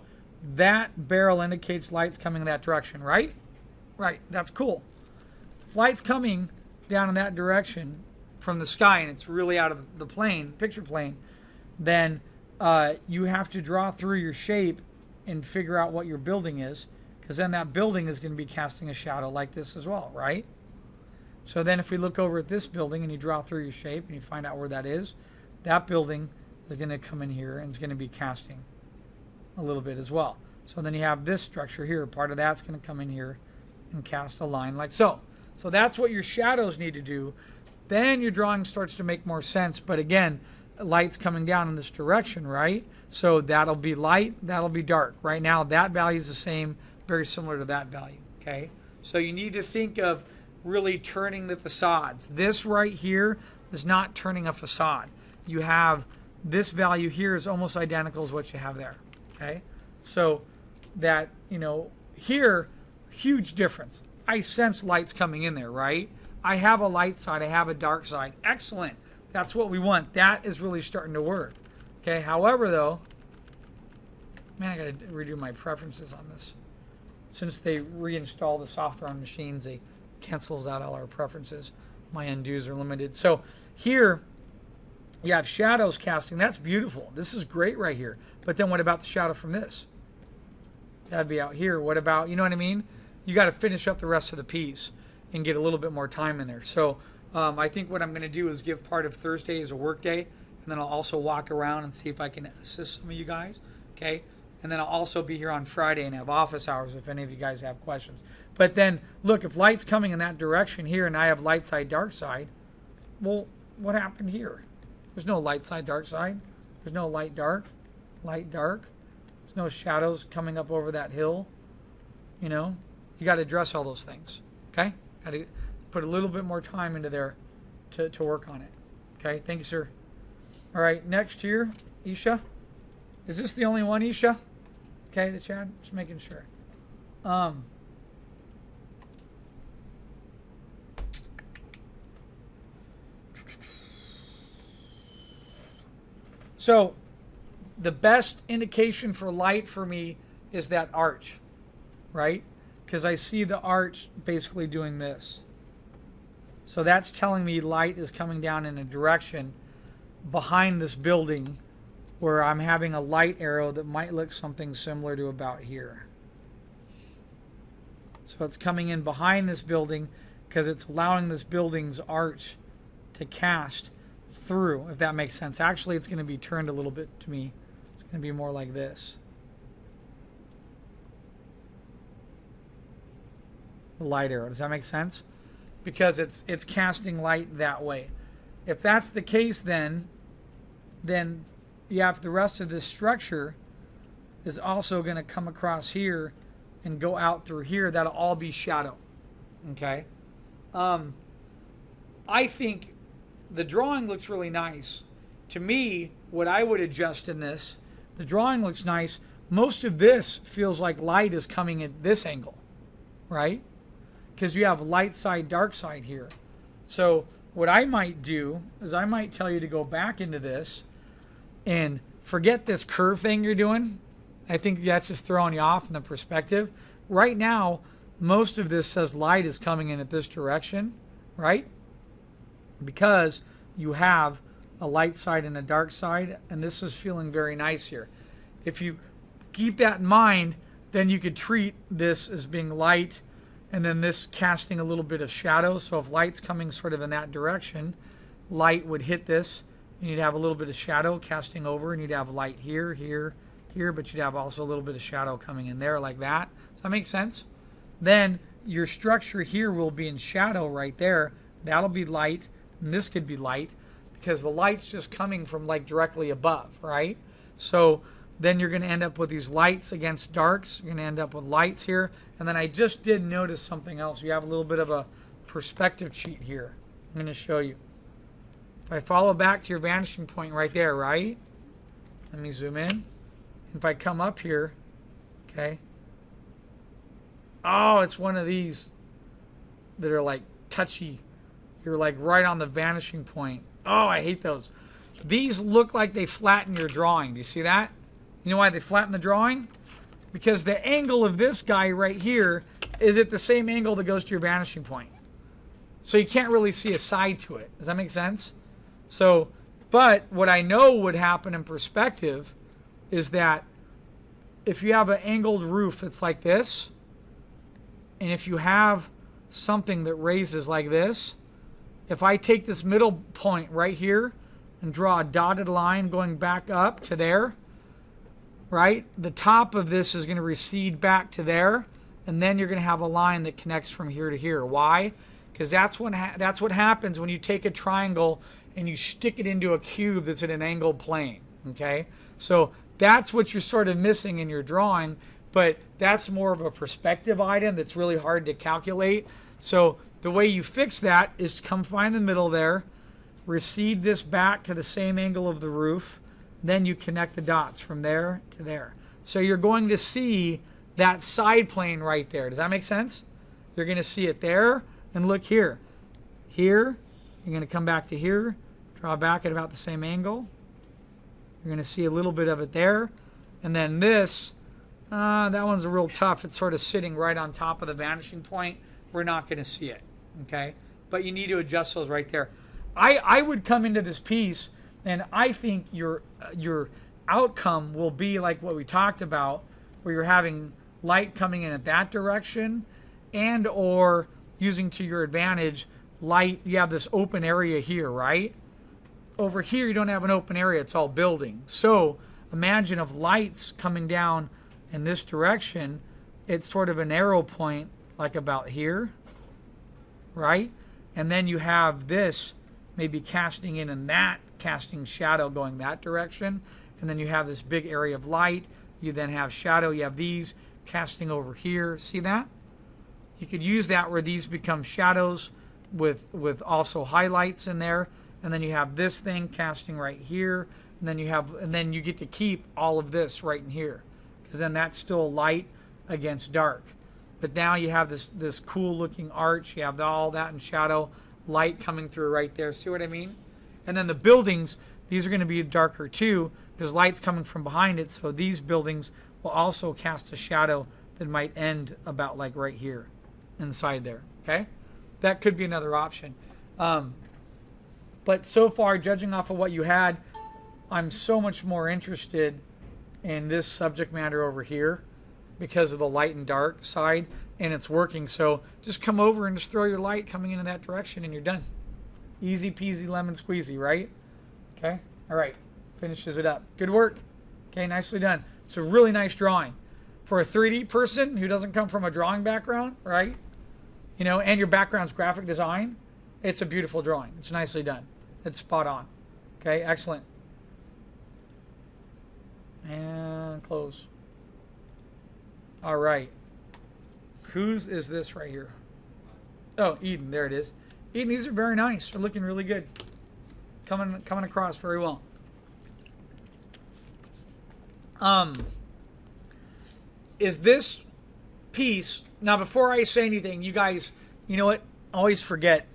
that barrel indicates light's coming in that direction, right? Right. That's cool. If light's coming down in that direction from the sky and it's really out of the plane, picture plane, then you have to draw through your shape and figure out what your building is, because then that building is going to be casting a shadow like this as well, right? So then if we look over at this building and you draw through your shape and you find out where that is, that building is going to come in here and it's going to be casting a little bit as well. So then you have this structure here. Part of that's going to come in here and cast a line like so. So that's what your shadows need to do. Then your drawing starts to make more sense. But again, light's coming down in this direction, right? So that'll be light, that'll be dark. Right now, that value is the same, very similar to that value, okay? So you need to think of really turning the facades. This right here is not turning a facade. You have this value here is almost identical as what you have there. Okay? So that, here, huge difference. I sense lights coming in there, right? I have a light side, I have a dark side. Excellent. That's what we want. That is really starting to work. Okay, however though, man, I gotta redo my preferences on this. Since they reinstall the software on machines, they cancels out all our preferences. My undos are limited. So here, you have shadows casting. That's beautiful. This is great right here. But then what about the shadow from this? That'd be out here. What about, you know what I mean? You got to finish up the rest of the piece and get a little bit more time in there. So I think what I'm going to do is give part of Thursday as a work day, and then I'll also walk around and see if I can assist some of you guys. Okay? And then I'll also be here on Friday and have office hours if any of you guys have questions. But then, look, if light's coming in that direction here and I have light side, dark side, well, what happened here? There's no light side, dark side. There's no light, dark. There's no shadows coming up over that hill. You got to address all those things. Okay? Got to put a little bit more time into there to work on it. Okay? Thank you, sir. All right, next here, Isha. Is this the only one, Isha? Okay, the chat? Just making sure. So, the best indication for light for me is that arch, right? Because I see the arch basically doing this. So that's telling me light is coming down in a direction behind this building where I'm having a light arrow that might look something similar to about here. So it's coming in behind this building because it's allowing this building's arch to cast through, if that makes sense. Actually, it's going to be turned a little bit to me. It's going to be more like this. The light arrow. Does that make sense? Because it's casting light that way. If that's the case, then you have the rest of this structure is also going to come across here and go out through here. That'll all be shadow. Okay? I think the drawing looks really nice. To me, what I would adjust in this, the drawing looks nice. Most of this feels like light is coming at this angle, right? Because you have light side, dark side here. So what I might do is I might tell you to go back into this and forget this curve thing you're doing. I think that's just throwing you off in the perspective. Right now, most of this says light is coming in at this direction, right? Because you have a light side and a dark side, and this is feeling very nice here. If you keep that in mind, then you could treat this as being light and then this casting a little bit of shadow. So if light's coming sort of in that direction, light would hit this, and you'd have a little bit of shadow casting over, and you'd have light here, here, here, but you'd have also a little bit of shadow coming in there like that. Does that make sense? Then your structure here will be in shadow right there. That'll be light, and this could be light because the light's just coming from like directly above, right? So then you're going to end up with these lights against darks. You're going to end up with lights here. And then I just did notice something else. You have a little bit of a perspective cheat here. I'm going to show you. If I follow back to your vanishing point right there, right? Let me zoom in. If I come up here, okay. Oh, it's one of these that are like touchy. You're like right on the vanishing point. Oh, I hate those. These look like they flatten your drawing. Do you see that? You know why they flatten the drawing? Because the angle of this guy right here is at the same angle that goes to your vanishing point. So you can't really see a side to it. Does that make sense? So, but what I know would happen in perspective is that if you have an angled roof that's like this, and if you have something that raises like this, if I take this middle point right here and draw a dotted line going back up to there, right? The top of this is going to recede back to there, and then you're going to have a line that connects from here to here. Why? Because that's what happens when you take a triangle and you stick it into a cube that's at an angled plane, okay? So that's what you're sort of missing in your drawing, but that's more of a perspective item that's really hard to calculate. So the way you fix that is to come find the middle there, recede this back to the same angle of the roof, then you connect the dots from there to there. So you're going to see that side plane right there. Does that make sense? You're going to see it there, and look here. Here, you're going to come back to here, draw back at about the same angle. You're going to see a little bit of it there. And then this, that one's real tough. It's sort of sitting right on top of the vanishing point. We're not going to see it, okay? But you need to adjust those right there. I would come into this piece, and I think your outcome will be like what we talked about, where you're having light coming in at that direction, and or using to your advantage light. You have this open area here, right? Over here you don't have an open area, it's all building. So imagine if lights coming down in this direction, it's sort of an arrow point like about here, right? And then you have this maybe casting in and that casting shadow going that direction, and then you have this big area of light. You then have shadow. You have these casting over here. See that? You could use that where these become shadows with also highlights in there, and then you have this thing casting right here, and then you get to keep all of this right in here, because then that's still light against dark. But now you have this cool looking arch. You have all that in shadow, light coming through right there. See what I mean? And then the buildings, these are going to be darker too, because light's coming from behind it. So these buildings will also cast a shadow that might end about like right here inside there. Okay? That could be another option. But so far, judging off of what you had, I'm so much more interested in this subject matter over here because of the light and dark side, and it's working. So just come over and just throw your light coming into that direction, and you're done. Easy peasy lemon squeezy, right? Okay? All right. Finishes it up. Good work. Okay, nicely done. It's a really nice drawing. For a 3D person who doesn't come from a drawing background, right? You know, and your background's graphic design, it's a beautiful drawing. It's nicely done. It's spot on. Okay, excellent. And close. All right. Whose is this right here? Oh, Eden. There it is. Eden, these are very nice. They're looking really good. Coming across very well. Is this piece... Now, before I say anything, you guys, you know what? Always forget.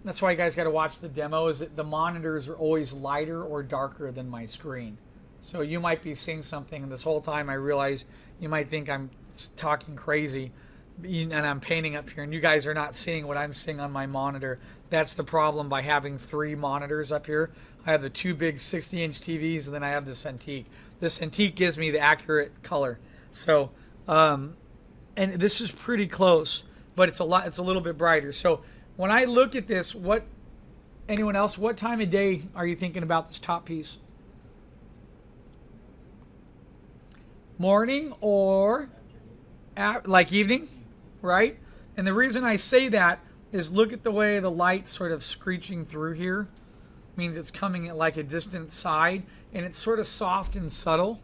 That's why you guys got to watch the demo, is that the monitors are always lighter or darker than my screen. So you might be seeing something, and this whole time I realize you might think I'm talking crazy, and I'm painting up here, and you guys are not seeing what I'm seeing on my monitor. That's the problem by having 3 monitors up here. I have the 2 big 60-inch TVs, and then I have this Cintiq. This Cintiq gives me the accurate color. So, and this is pretty close, but it's a little bit brighter. So when I look at this, anyone else, what time of day are you thinking about this top piece? Morning or like evening, right? And the reason I say that is look at the way the light's sort of screeching through here. Means it's coming at like a distant side, and it's sort of soft and subtle.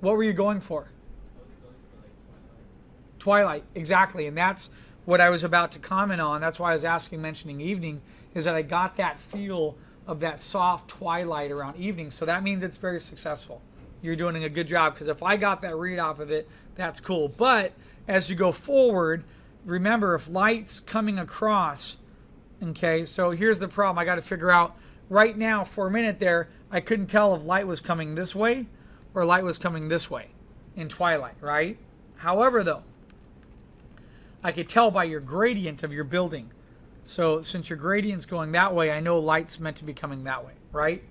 What were you going for? Twilight, exactly. And that's what I was about to comment on. That's why I was mentioning evening, is that I got that feel of that soft twilight around evening. So that means it's very successful. You're doing a good job, because if I got that read off of it, that's cool. But as you go forward, remember, if light's coming across, okay, so here's the problem. I got to figure out, right now, for a minute there, I couldn't tell if light was coming this way or light was coming this way in Twilight, right? However, though, I could tell by your gradient of your building. So since your gradient's going that way, I know light's meant to be coming that way, right?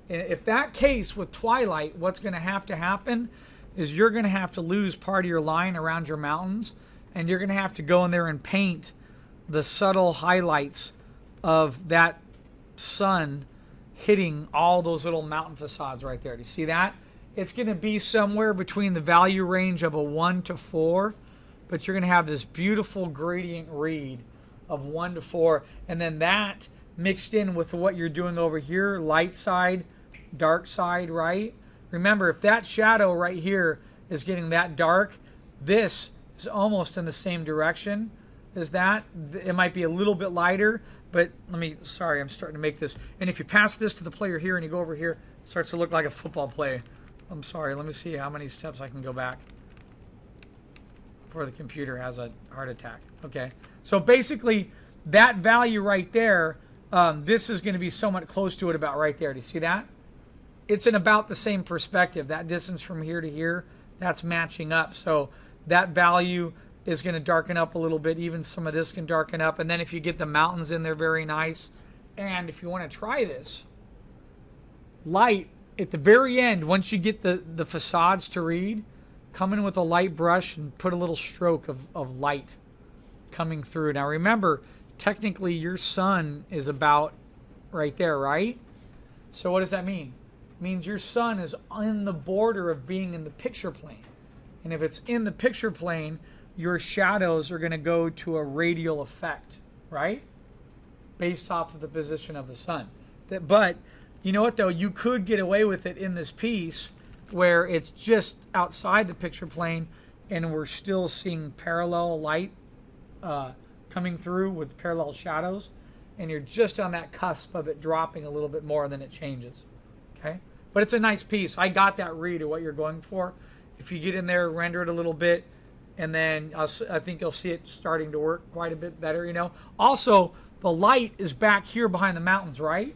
If that case with Twilight, what's going to happen is you're going to have to lose part of your line around your mountains, and you're going to have to go in there and paint the subtle highlights of that sun hitting all those little mountain facades right there. Do you see that? It's going to be somewhere between the value range of a 1 to 4, but you're going to have this beautiful gradient read of 1 to 4, and then that mixed in with what you're doing over here, light side, dark side, right? Remember, if that shadow right here is getting that dark, This is almost in the same direction as that. It might be a little bit lighter, but sorry, I'm starting to make this. And if you pass this to the player here and you go over here, it starts to look like a football play. I'm sorry, let me see how many steps I can go back before the computer has a heart attack. Okay, so basically that value right there, this is going to be somewhat close to it about right there. Do you see that? It's in about the same perspective. That distance from here to here, that's matching up. So that value is going to darken up a little bit. Even some of this can darken up. And then if you get the mountains in there, very nice. And if you want to try this, light at the very end, once you get the facades to read, come in with a light brush and put a little stroke of light coming through. Now remember, technically your sun is about right there, right? So what does that mean? It means your sun is on the border of being in the picture plane. And if it's in the picture plane, your shadows are going to go to a radial effect, right? Based off of the position of the sun. But you know what though? You could get away with it in this piece where it's just outside the picture plane and we're still seeing parallel light coming through with parallel shadows, and you're just on that cusp of it dropping a little bit more, and then it changes. Okay, but it's a nice piece. I got that read of what you're going for. If you get in there, render it a little bit, and then I think you'll see it starting to work quite a bit better. You know. Also, the light is back here behind the mountains, right?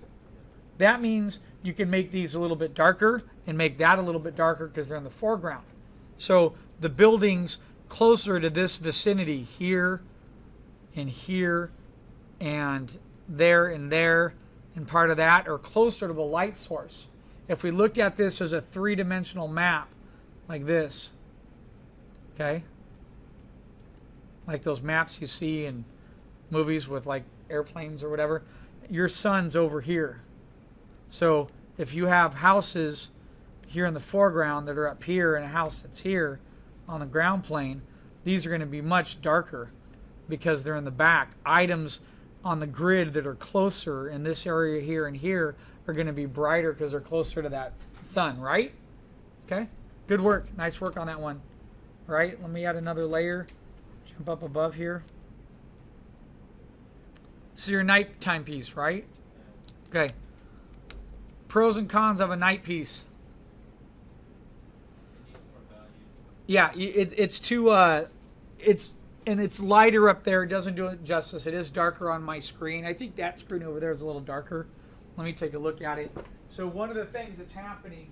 That means you can make these a little bit darker and make that a little bit darker because they're in the foreground. So the buildings closer to this vicinity here and here and there and part of that are closer to the light source. If we looked at this as a three-dimensional map like this, okay, like those maps you see in movies with like airplanes or whatever, your sun's over here. So if you have houses here in the foreground that are up here and a house that's here on the ground plane, these are going to be much darker because they're in the back. Items on the grid that are closer in this area here and here are going to be brighter because they're closer to that sun, right? Okay, good work. Nice work on that one. All right, let me add another layer. Jump up above here. This is your nighttime piece, right? Okay. Pros and cons of a night piece. Yeah, it's too it's lighter up there. It doesn't do it justice. It is darker on my screen. I think that screen over there is a little darker. Let me take a look at it. So one of the things that's happening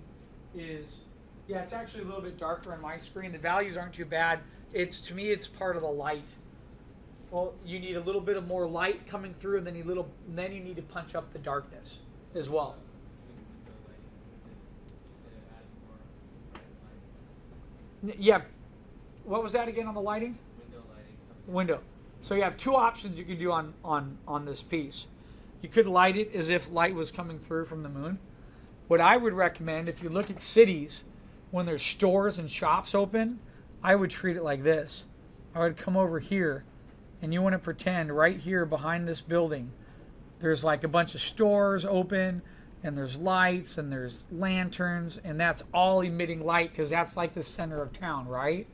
is, yeah, it's actually a little bit darker on my screen. The values aren't too bad. To me, it's part of the light. Well, you need a little bit of more light coming through, and then you need to punch up the darkness as well. Yeah. What was that again on the lighting? Window lighting. Window. So you have two options you could do on this piece. You could light it as if light was coming through from the moon. What I would recommend, if you look at cities, when there's stores and shops open, I would treat it like this. I would come over here, and you want to pretend right here behind this building, there's like a bunch of stores open, and there's lights, and there's lanterns, and that's all emitting light because that's like the center of town, right?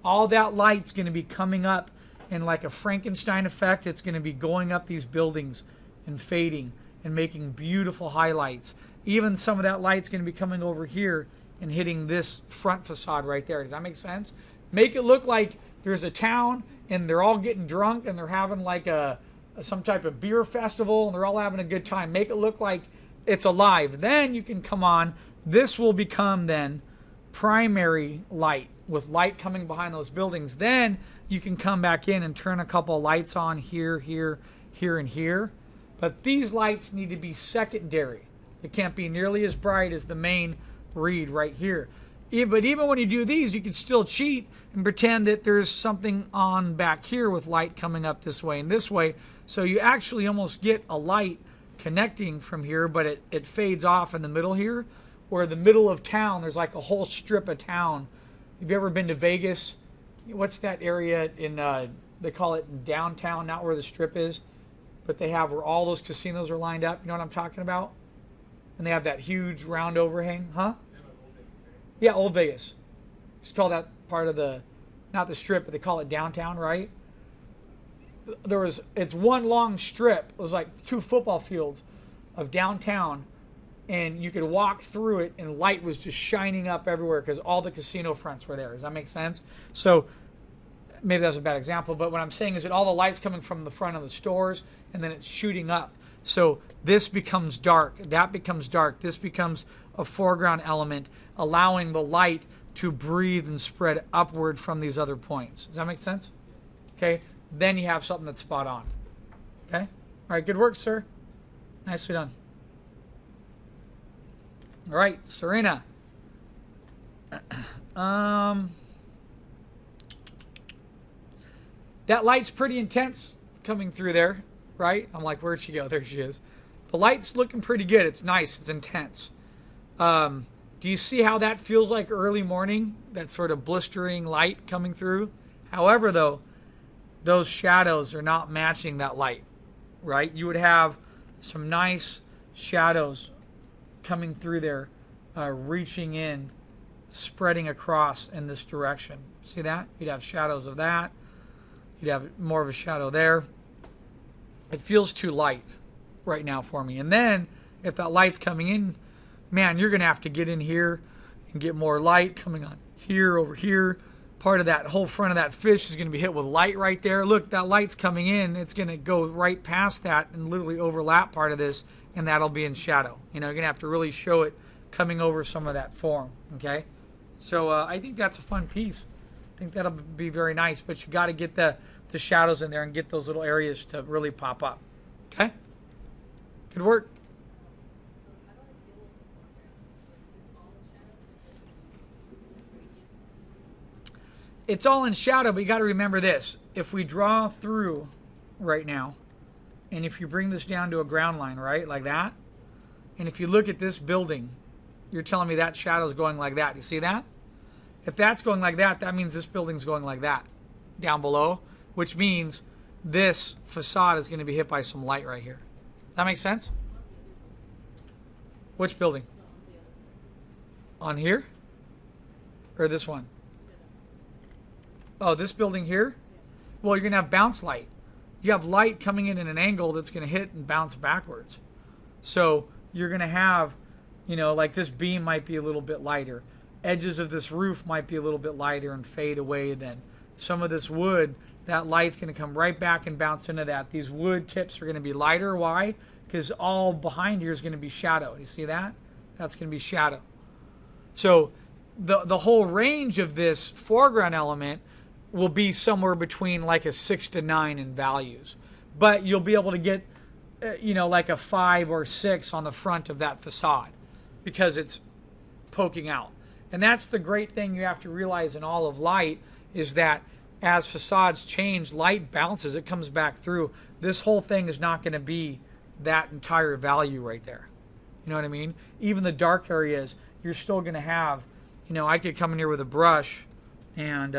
All that light's going to be coming up in like a Frankenstein effect. It's going to be going up these buildings and fading and making beautiful highlights. Even some of that light's going to be coming over here and hitting this front facade right there. Does that make sense? Make it look like there's a town and they're all getting drunk and they're having like some type of beer festival and they're all having a good time. Make it look like it's alive. Then you can come on. This will become then primary light with light coming behind those buildings. Then you can come back in and turn a couple of lights on here, here, here, and here. But these lights need to be secondary. It can't be nearly as bright as the main read right here. But even when you do these, you can still cheat and pretend that there's something on back here with light coming up this way and this way. So you actually almost get a light connecting from here, but it fades off in the middle here, where the middle of town, there's like a whole strip of town. Have you ever been to Vegas? What's that area in, they call it downtown, not where the strip is, but they have where all those casinos are lined up. You know what I'm talking about? And they have that huge round overhang, huh? Yeah, Old Vegas. Just call that part of the not the strip, but they call it downtown, right? It's one long strip. It was like 2 football fields of downtown, and you could walk through it, and light was just shining up everywhere because all the casino fronts were there. Does that make sense? So maybe that was a bad example, but what I'm saying is that all the light's coming from the front of the stores, and then it's shooting up. So this becomes dark, that becomes dark, this becomes a foreground element, allowing the light to breathe and spread upward from these other points. Does that make sense? Okay, then you have something that's spot on. Okay, all right, good work, sir. Nicely done. All right, Serena. That light's pretty intense coming through there, right? I'm like, where'd she go? There she is. The light's looking pretty good. It's nice. It's intense. Do you see how that feels like early morning? That sort of blistering light coming through. However, though, those shadows are not matching that light, right? You would have some nice shadows coming through there, reaching in, spreading across in this direction. See that? You'd have shadows of that. You'd have more of a shadow there. It feels too light right now for me. And then if that light's coming in, man, you're going to have to get in here and get more light coming on here, over here. Part of that whole front of that fish is going to be hit with light right there. Look, that light's coming in. It's going to go right past that and literally overlap part of this, and that'll be in shadow. You know, you're going to have to really show it coming over some of that form, okay? So I think that's a fun piece. I think that'll be very nice, but you got to get the shadows in there and get those little areas to really pop up, okay? Good work. It's all in shadow, but you got to remember this. If we draw through right now, and if you bring this down to a ground line, right, like that, and if you look at this building, you're telling me that shadow's going like that. You see that? If that's going like that, that means this building's going like that down below, which means this facade is going to be hit by some light right here. Does that make sense? Which building? On here? Or this one? Oh, this building here? Well, you're going to have bounce light. You have light coming in at an angle that's going to hit and bounce backwards. So you're going to have, you know, like this beam might be a little bit lighter. Edges of this roof might be a little bit lighter and fade away then. Some of this wood, that light's going to come right back and bounce into that. These wood tips are going to be lighter. Why? Because all behind here is going to be shadow. You see that? That's going to be shadow. So the whole range of this foreground element will be somewhere between like a 6 to 9 in values. But you'll be able to get, you know, like a 5 or 6 on the front of that facade because it's poking out. And that's the great thing you have to realize in all of light is that as facades change, light bounces, it comes back through. This whole thing is not going to be that entire value right there. You know what I mean? Even the dark areas, you're still going to have, you know, I could come in here with a brush and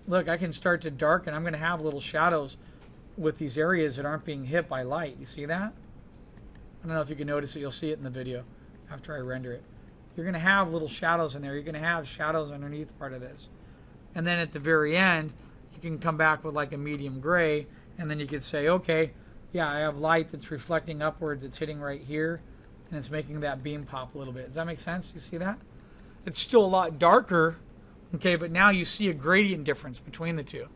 look, I can start to darken. I'm going to have little shadows with these areas that aren't being hit by light. You see that? I don't know if you can notice it. You'll see it in the video after I render it. You're going to have little shadows in there. You're going to have shadows underneath part of this. And then at the very end, you can come back with like a medium gray, and then you could say, okay, yeah, I have light that's reflecting upwards. It's hitting right here, and it's making that beam pop a little bit. Does that make sense? You see that? It's still a lot darker, okay, but now you see a gradient difference between the two.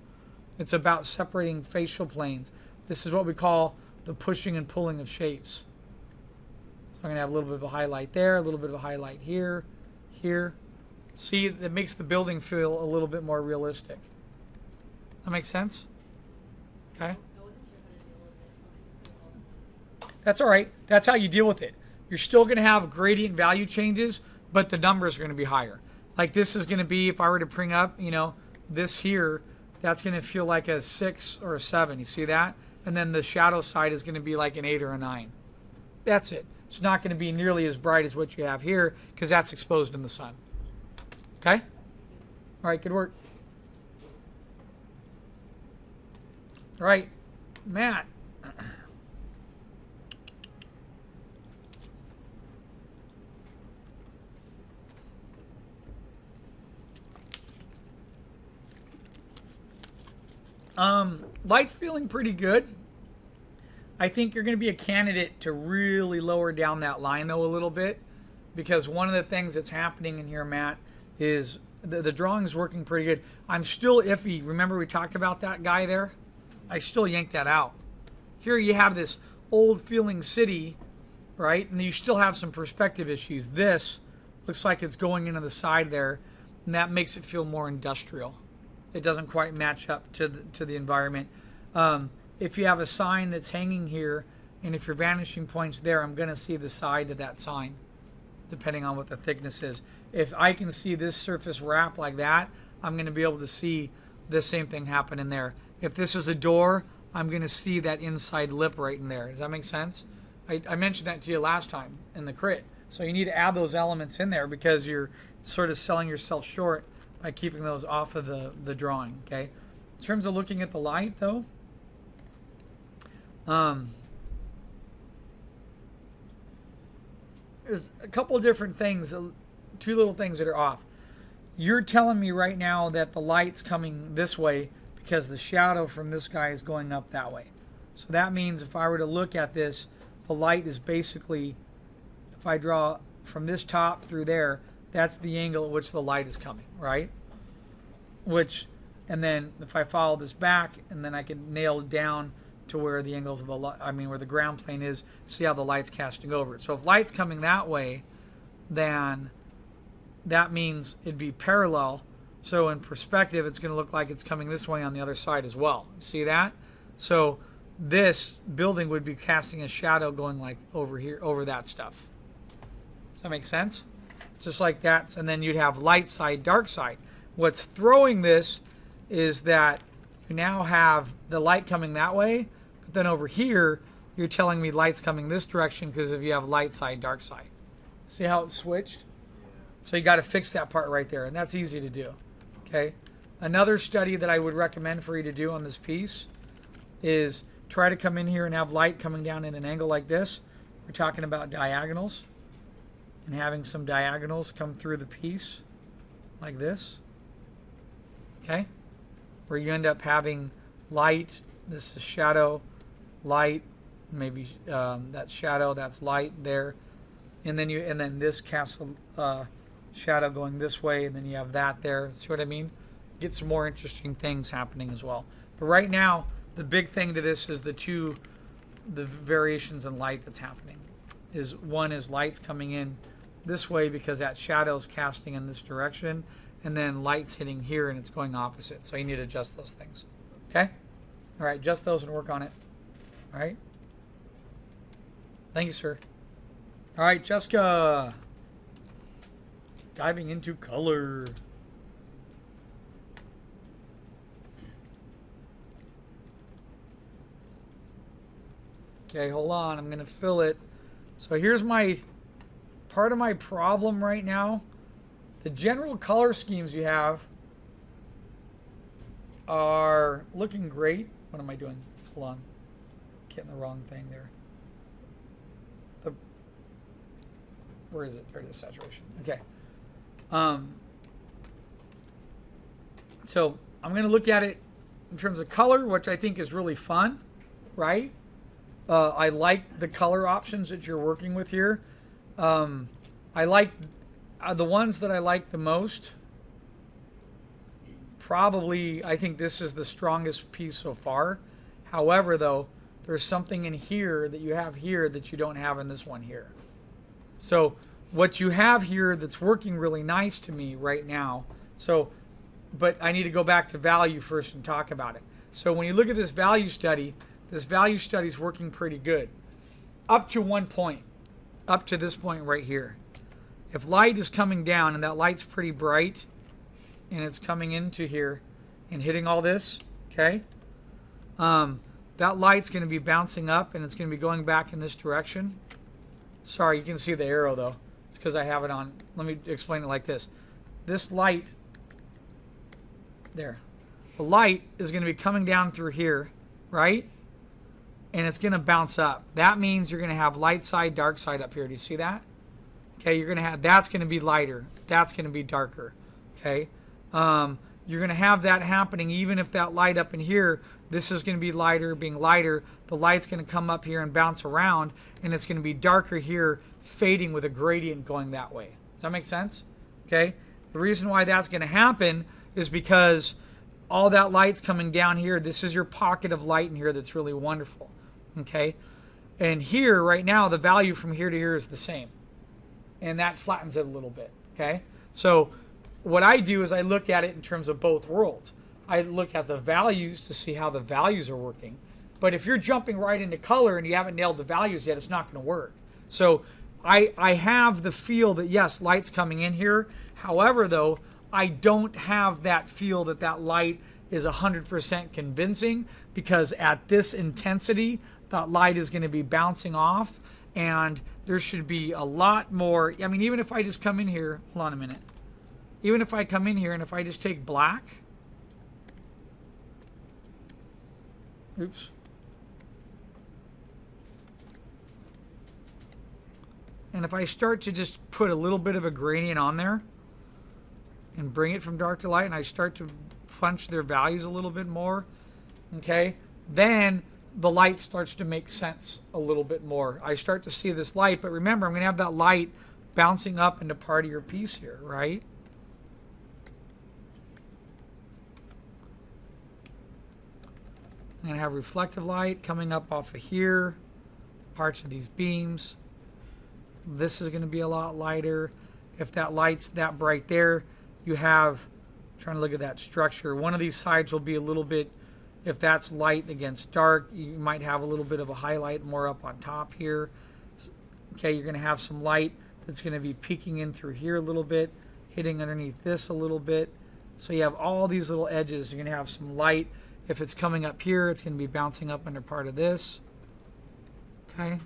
It's about separating facial planes. This is what we call the pushing and pulling of shapes. So I'm going to have a little bit of a highlight there, a little bit of a highlight here, here. See, that makes the building feel a little bit more realistic. That makes sense? Okay. That's all right. That's how you deal with it. You're still going to have gradient value changes, but the numbers are going to be higher. Like this is going to be, if I were to bring up, you know, this here, that's going to feel like a 6 or a 7. You see that? And then the shadow side is going to be like an 8 or a 9. That's it. It's not going to be nearly as bright as what you have here because that's exposed in the sun. Okay? All right, good work. All right, Matt. Light's feeling pretty good. I think you're going to be a candidate to really lower down that line, though, a little bit. Because one of the things that's happening in here, Matt, is the drawing's working pretty good. I'm still iffy. Remember we talked about that guy there? I still yanked that out. Here you have this old feeling city, right? And you still have some perspective issues. This looks like it's going into the side there, and that makes it feel more industrial. It doesn't quite match up to the environment. If you have a sign that's hanging here, and if your vanishing point's there, I'm going to see the side of that sign, depending on what the thickness is. If I can see this surface wrap like that, I'm going to be able to see the same thing happen in there. If this is a door, I'm going to see that inside lip right in there. Does that make sense? I mentioned that to you last time in the crit. So you need to add those elements in there because you're sort of selling yourself short by keeping those off of the drawing, okay? In terms of looking at the light, though, there's a couple of different things, two little things that are off. You're telling me right now that the light's coming this way because the shadow from this guy is going up that way. So that means if I were to look at this, the light is basically, if I draw from this top through there, that's the angle at which the light is coming, right? And then if I follow this back, and then I can nail it down to where the angles of the where the ground plane is, see how the light's casting over it. So if light's coming that way, then that means it'd be parallel. So in perspective, it's going to look like it's coming this way on the other side as well. See that? So this building would be casting a shadow going like over here, over that stuff. Does that make sense? Just like that. And then you'd have light side, dark side. What's throwing this is that you now have the light coming that way, but then over here, you're telling me light's coming this direction because if you have light side, dark side. See how it switched? So you got to fix that part right there, and that's easy to do. Okay. Another study that I would recommend for you to do on this piece is try to come in here and have light coming down in an angle like this. We're talking about diagonals and having some diagonals come through the piece like this. Okay. Where you end up having light, this is shadow, light, maybe that's shadow, that's light there, and then this casts shadow going this way, and then you have that there. See what I mean? Get some more interesting things happening as well. But right now, the big thing to this is the variations in light that's happening. One is light's coming in this way because that shadow's casting in this direction, and then light's hitting here and it's going opposite. So you need to adjust those things. Okay? All right, adjust those and work on it. All right? Thank you, sir. All right, Jessica. Diving into color. Okay, hold on. I'm going to fill it. So here's part of my problem right now. The general color schemes you have are looking great. What am I doing? Hold on. Getting the wrong thing there. Where is it? There it is, saturation. Okay. So I'm going to look at it in terms of color, which I think is really fun, right? I like the color options that you're working with here. I like the ones that I like the most. Probably, I think this is the strongest piece so far. However, though, there's something in here that you have here that you don't have in this one here. So what you have here that's working really nice to me right now. But I need to go back to value first and talk about it. So when you look at this value study is working pretty good. Up to one point. Up to this point right here. If light is coming down and that light's pretty bright and it's coming into here and hitting all this, okay? That light's going to be bouncing up and it's going to be going back in this direction. Sorry, you can see the arrow though. It's because I have it on. Let me explain it like this. This light, there. The light is going to be coming down through here, right? And it's going to bounce up. That means you're going to have light side, dark side up here. Do you see that? Okay, you're going to have, that's going to be lighter. That's going to be darker. Okay? you're going to have that happening even if that light up in here, this is going to be lighter, being lighter. The light's going to come up here and bounce around, and it's going to be darker here, fading with a gradient going that way. Does that make sense? Okay. The reason why that's going to happen is because all that light's coming down here. This is your pocket of light in here that's really wonderful. Okay. And here, right now, the value from here to here is the same. And that flattens it a little bit. Okay. So what I do is I look at it in terms of both worlds. I look at the values to see how the values are working. But if you're jumping right into color and you haven't nailed the values yet, it's not going to work. So I have the feel that, yes, light's coming in here. However, though, I don't have that feel that that light is 100% convincing, because at this intensity, that light is going to be bouncing off, and there should be a lot more. I mean, even if I just come in here, hold on a minute. Even if I come in here and if I just take black, oops. And if I start to just put a little bit of a gradient on there and bring it from dark to light, and I start to punch their values a little bit more, okay, then the light starts to make sense a little bit more. I start to see this light, but remember, I'm going to have that light bouncing up into part of your piece here, right? I'm going to have reflective light coming up off of here, parts of these beams. This is going to be a lot lighter. If that light's that bright there, you have, trying to look at that structure, one of these sides will be a little bit, if that's light against dark, you might have a little bit of a highlight more up on top here. Okay, you're going to have some light that's going to be peeking in through here a little bit, hitting underneath this a little bit. So you have all these little edges. You're going to have some light. If it's coming up here, it's going to be bouncing up under part of this. Okay.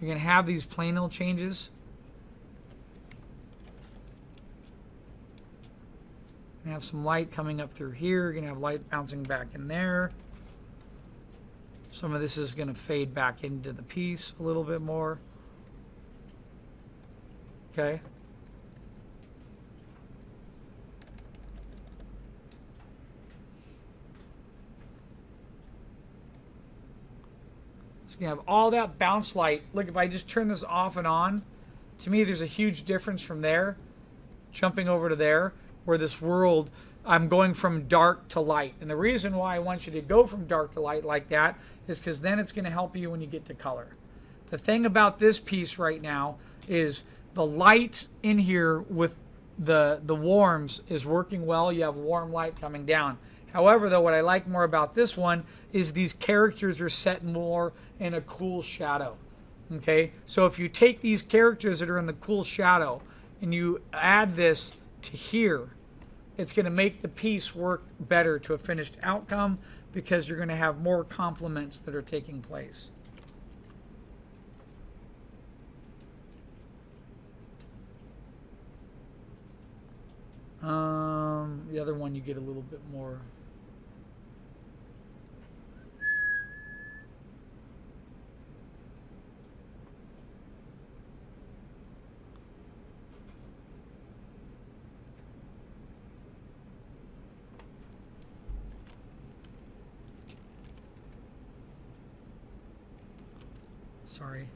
You're going to have these planal changes. You're going to have some light coming up through here. You're going to have light bouncing back in there. Some of this is going to fade back into the piece a little bit more. Okay. You have all that bounce light. Look, if I just turn this off and on, to me there's a huge difference from there, jumping over to there, where this world, I'm going from dark to light. And the reason why I want you to go from dark to light like that is because then it's going to help you when you get to color. The thing about this piece right now is the light in here with the warms is working well. You have warm light coming down. However, though, what I like more about this one is these characters are set more in a cool shadow. Okay, so if you take these characters that are in the cool shadow and you add this to here, it's going to make the piece work better to a finished outcome, because you're going to have more complements that are taking place. The other one you get a little bit more. Sorry.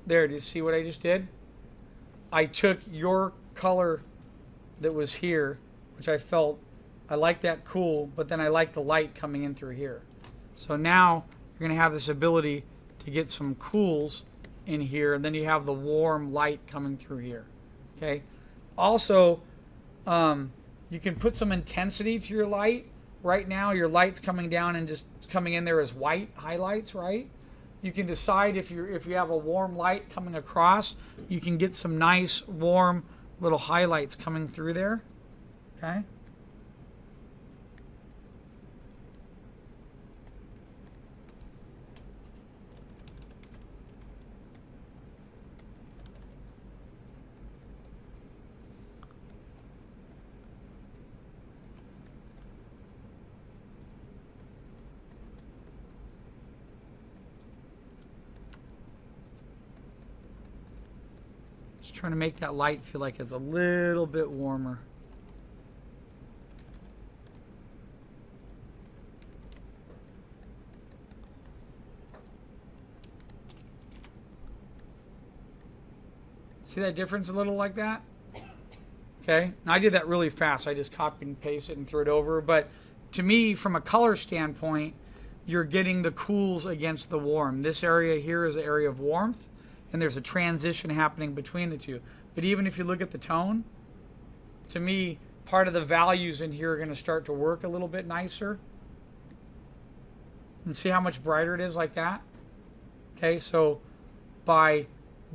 There, do you see what I just did? I took your color that was here, which I felt, I like that cool, but then I like the light coming in through here. So now you're going to have this ability to get some cools in here, and then you have the warm light coming through here. Okay. Also, you can put some intensity to your light. Right now, your light's coming down and just coming in there as white highlights, right? You can decide if you have a warm light coming across, you can get some nice warm little highlights coming through there. Okay. Just trying to make that light feel like it's a little bit warmer. See that difference a little like that? Okay, and I did that really fast. I just copied and pasted and threw it over. But to me, from a color standpoint, you're getting the cools against the warm. This area here is an area of warmth, and there's a transition happening between the two. But even if you look at the tone, to me, part of the values in here are going to start to work a little bit nicer. And see how much brighter it is like that? Okay, so by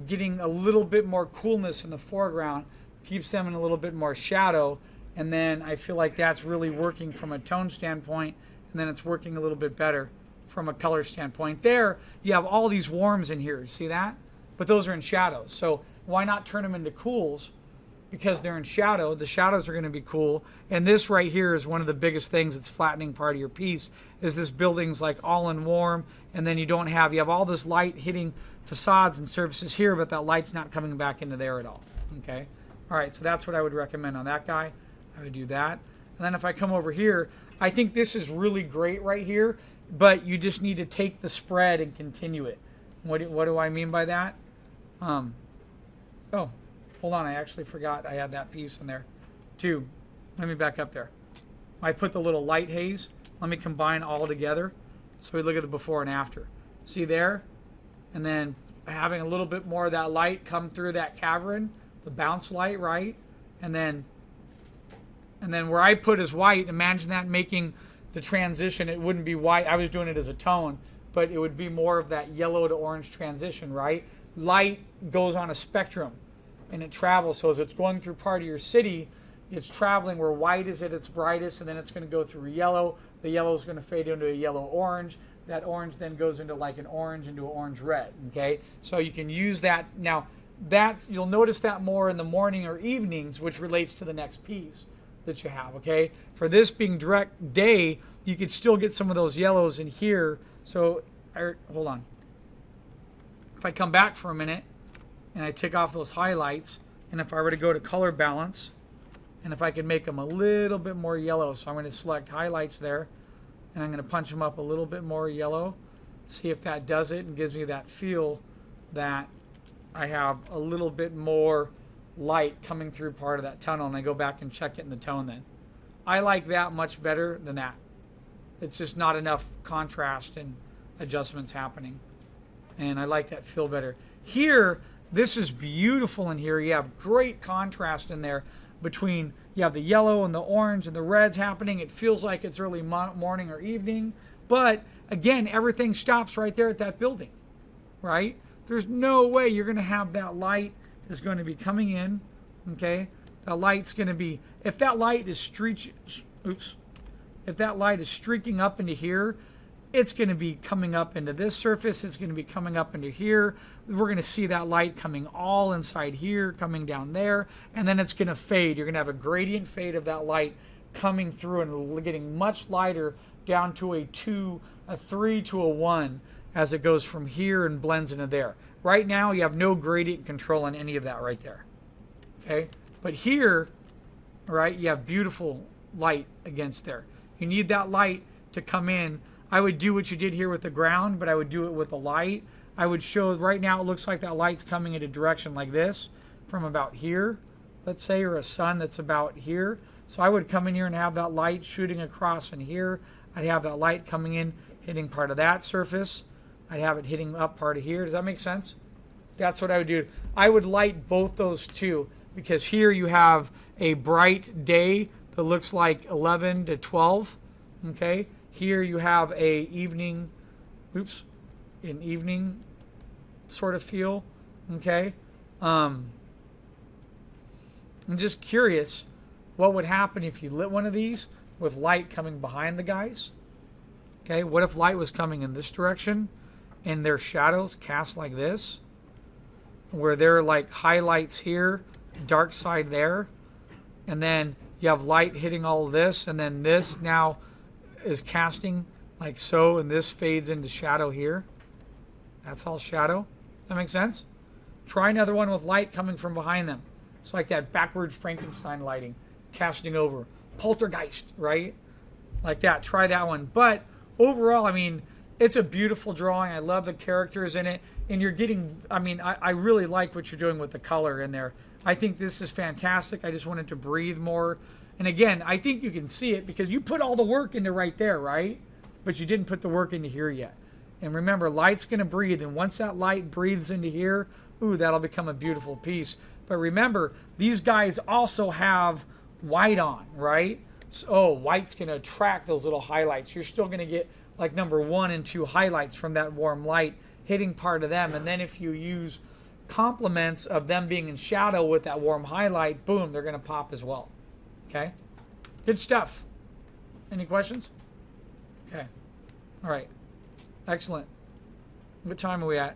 getting a little bit more coolness in the foreground, keeps them in a little bit more shadow, and then I feel like that's really working from a tone standpoint, and then it's working a little bit better from a color standpoint. There, you have all these warms in here, see that? But those are in shadows, so why not turn them into cools? Because they're in shadow, the shadows are going to be cool, and this right here is one of the biggest things that's flattening part of your piece, is this building's like all in warm, and then you have all this light hitting facades and surfaces here, but that light's not coming back into there at all, okay? All right, so that's what I would recommend on that guy. I would do that. And then if I come over here, I think this is really great right here, but you just need to take the spread and continue it. What do I mean by that? Oh, hold on, I actually forgot I had that piece in there too. Let me back up there. I put the little light haze. Let me combine all together so we look at the before and after. See there? And then having a little bit more of that light come through that cavern, the bounce light, right? And then where I put is white, imagine that making the transition. It wouldn't be white. I was doing it as a tone, but it would be more of that yellow to orange transition, right? Light goes on a spectrum and it travels. So as it's going through part of your city, it's traveling where white is at its brightest, and then it's going to go through yellow. The yellow is going to fade into a yellow orange. That orange then goes into like an orange into an orange red, okay? So you can use that. Now, you'll notice that more in the morning or evenings, which relates to the next piece that you have, okay? For this being direct day, you could still get some of those yellows in here. So, hold on. If I come back for a minute and I take off those highlights, and if I were to go to color balance, and if I could make them a little bit more yellow, so I'm going to select highlights there, and I'm going to punch them up a little bit more yellow, see if that does it and gives me that feel that I have a little bit more light coming through part of that tunnel, and I go back and check it in the tone then. I like that much better than that. It's just not enough contrast and adjustments happening, and I like that feel better. Here, this is beautiful in here. You have great contrast in there between, you have the yellow and the orange and the reds happening. It feels like it's early morning or evening, but again, everything stops right there at that building, right? There's no way you're going to have that light is going to be coming in, okay? That light's going to be, if that light is streaking up into here, it's going to be coming up into this surface. It's going to be coming up into here. We're going to see that light coming all inside here, coming down there, and then it's going to fade. You're going to have a gradient fade of that light coming through and getting much lighter down to a 2, a 3 to a 1 as it goes from here and blends into there. Right now, you have no gradient control on any of that right there. Okay? But here, right, you have beautiful light against there. You need that light to come in. I would do what you did here with the ground, but I would do it with the light. I would show, right now it looks like that light's coming in a direction like this from about here, let's say, or a sun that's about here. So I would come in here and have that light shooting across in here. I'd have that light coming in, hitting part of that surface. I'd have it hitting up part of here. Does that make sense? That's what I would do. I would light both those two, because here you have a bright day that looks like 11 to 12, okay? Here you have a evening, an evening sort of feel, okay? I'm just curious what would happen if you lit one of these with light coming behind the guys. Okay, what if light was coming in this direction and their shadows cast like this, where they're like highlights here, dark side there, and then you have light hitting all of this, and then this now is casting like so, and this fades into shadow here. That's all shadow. That makes sense? Try another one with light coming from behind them. It's like that backwards Frankenstein lighting, casting over. Poltergeist, right? Like that. Try that one. But overall, I mean, it's a beautiful drawing. I love the characters in it. And you're getting, I mean, I really like what you're doing with the color in there. I think this is fantastic. I just wanted to breathe more. And again, I think you can see it because you put all the work into right there, right? But you didn't put the work into here yet. And remember, light's going to breathe. And once that light breathes into here, ooh, that'll become a beautiful piece. But remember, these guys also have white on, right? So white's going to attract those little highlights. You're still going to get like number 1 and 2 highlights from that warm light hitting part of them. And then if you use complements of them being in shadow with that warm highlight, boom, they're going to pop as well. Okay? Good stuff. Any questions? Okay. All right. Excellent. What time are we at?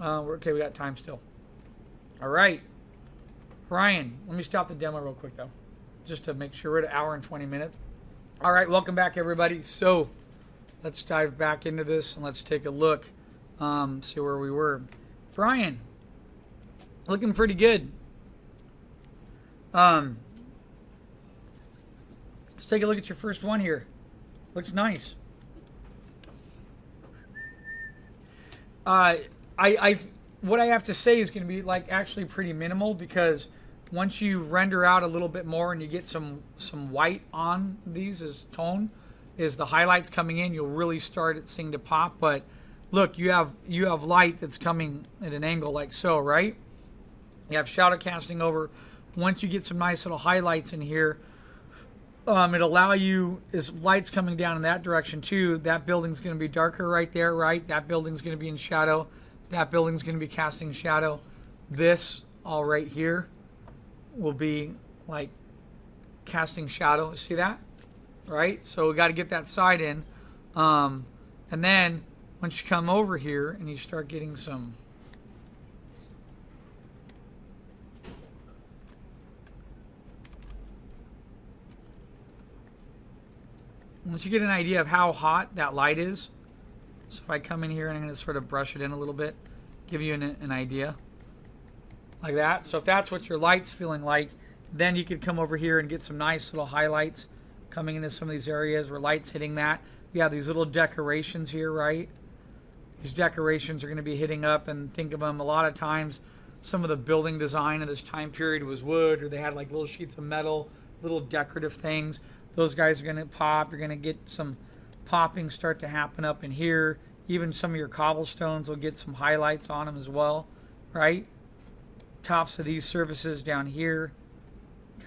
Okay, we got time still. All right. Ryan, let me stop the demo real quick, though, just to make sure we're at an hour and 20 minutes. All right, welcome back, everybody. So let's dive back into this, and let's take a look, see where we were. Brian, looking pretty good. Let's take a look at your first one here. Looks nice. What I have to say is going to be like actually pretty minimal, because once you render out a little bit more and you get some white on these as tone, is the highlights coming in, you'll really start it seeing to pop. But look, you have light that's coming at an angle like so, right? You have shadow casting over. Once you get some nice little highlights in here, it allow you, as light's coming down in that direction too, that building's going to be darker right there, right? That building's going to be in shadow. That building's going to be casting shadow. This all right here will be like casting shadow. See that? Right? So we got to get that side in. And then once you come over here and you start getting some once you get an idea of how hot that light is, so if I come in here and I'm going to sort of brush it in a little bit, give you an idea like that. So if that's what your light's feeling like, then you could come over here and get some nice little highlights coming into some of these areas where light's hitting that. You have these little decorations here, right? These decorations are going to be hitting up, and think of them a lot of times. Some of the building design of this time period was wood, or they had like little sheets of metal, little decorative things. Those guys are going to pop. You're going to get some popping start to happen up in here. Even some of your cobblestones will get some highlights on them as well, right? Tops of these surfaces down here.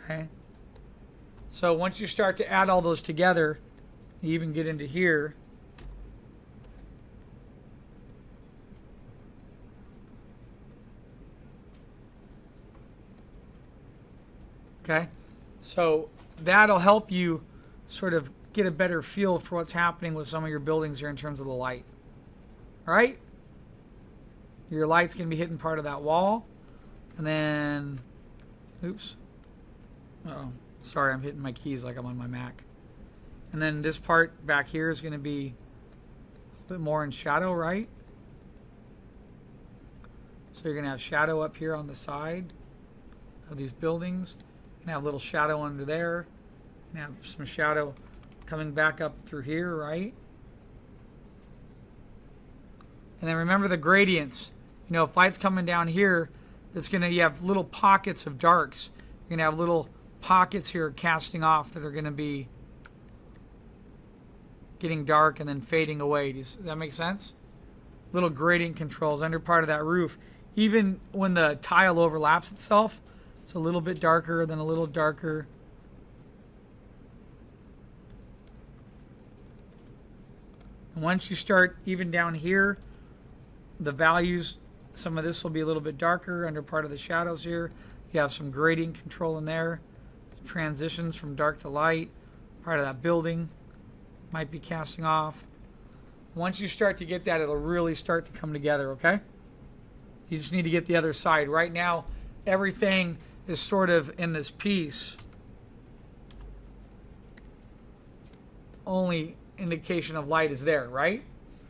Okay. So once you start to add all those together, you even get into here. Okay. So that'll help you sort of get a better feel for what's happening with some of your buildings here in terms of the light. All right? Your light's going to be hitting part of that wall. And then, oops. Uh-oh. Sorry, I'm hitting my keys like I'm on my Mac. And then this part back here is going to be a little bit more in shadow, right? So you're going to have shadow up here on the side of these buildings. You're going to have a little shadow under there. You're going to have some shadow coming back up through here, right? And then remember the gradients. You know, if light's coming down here, it's going to, you have little pockets of darks. You're going to have little pockets here casting off that are going to be getting dark and then fading away. Does that make sense? Little gradient controls under part of that roof. Even when the tile overlaps itself, it's a little bit darker, then a little darker. And once you start even down here, the values, some of this will be a little bit darker under part of the shadows here. You have some gradient control in there. Transitions from dark to light. Part of that building might be casting off. Once you start to get that, it'll really start to come together, okay? You just need to get the other side. Right now, everything is sort of in this piece. Only indication of light is there, right?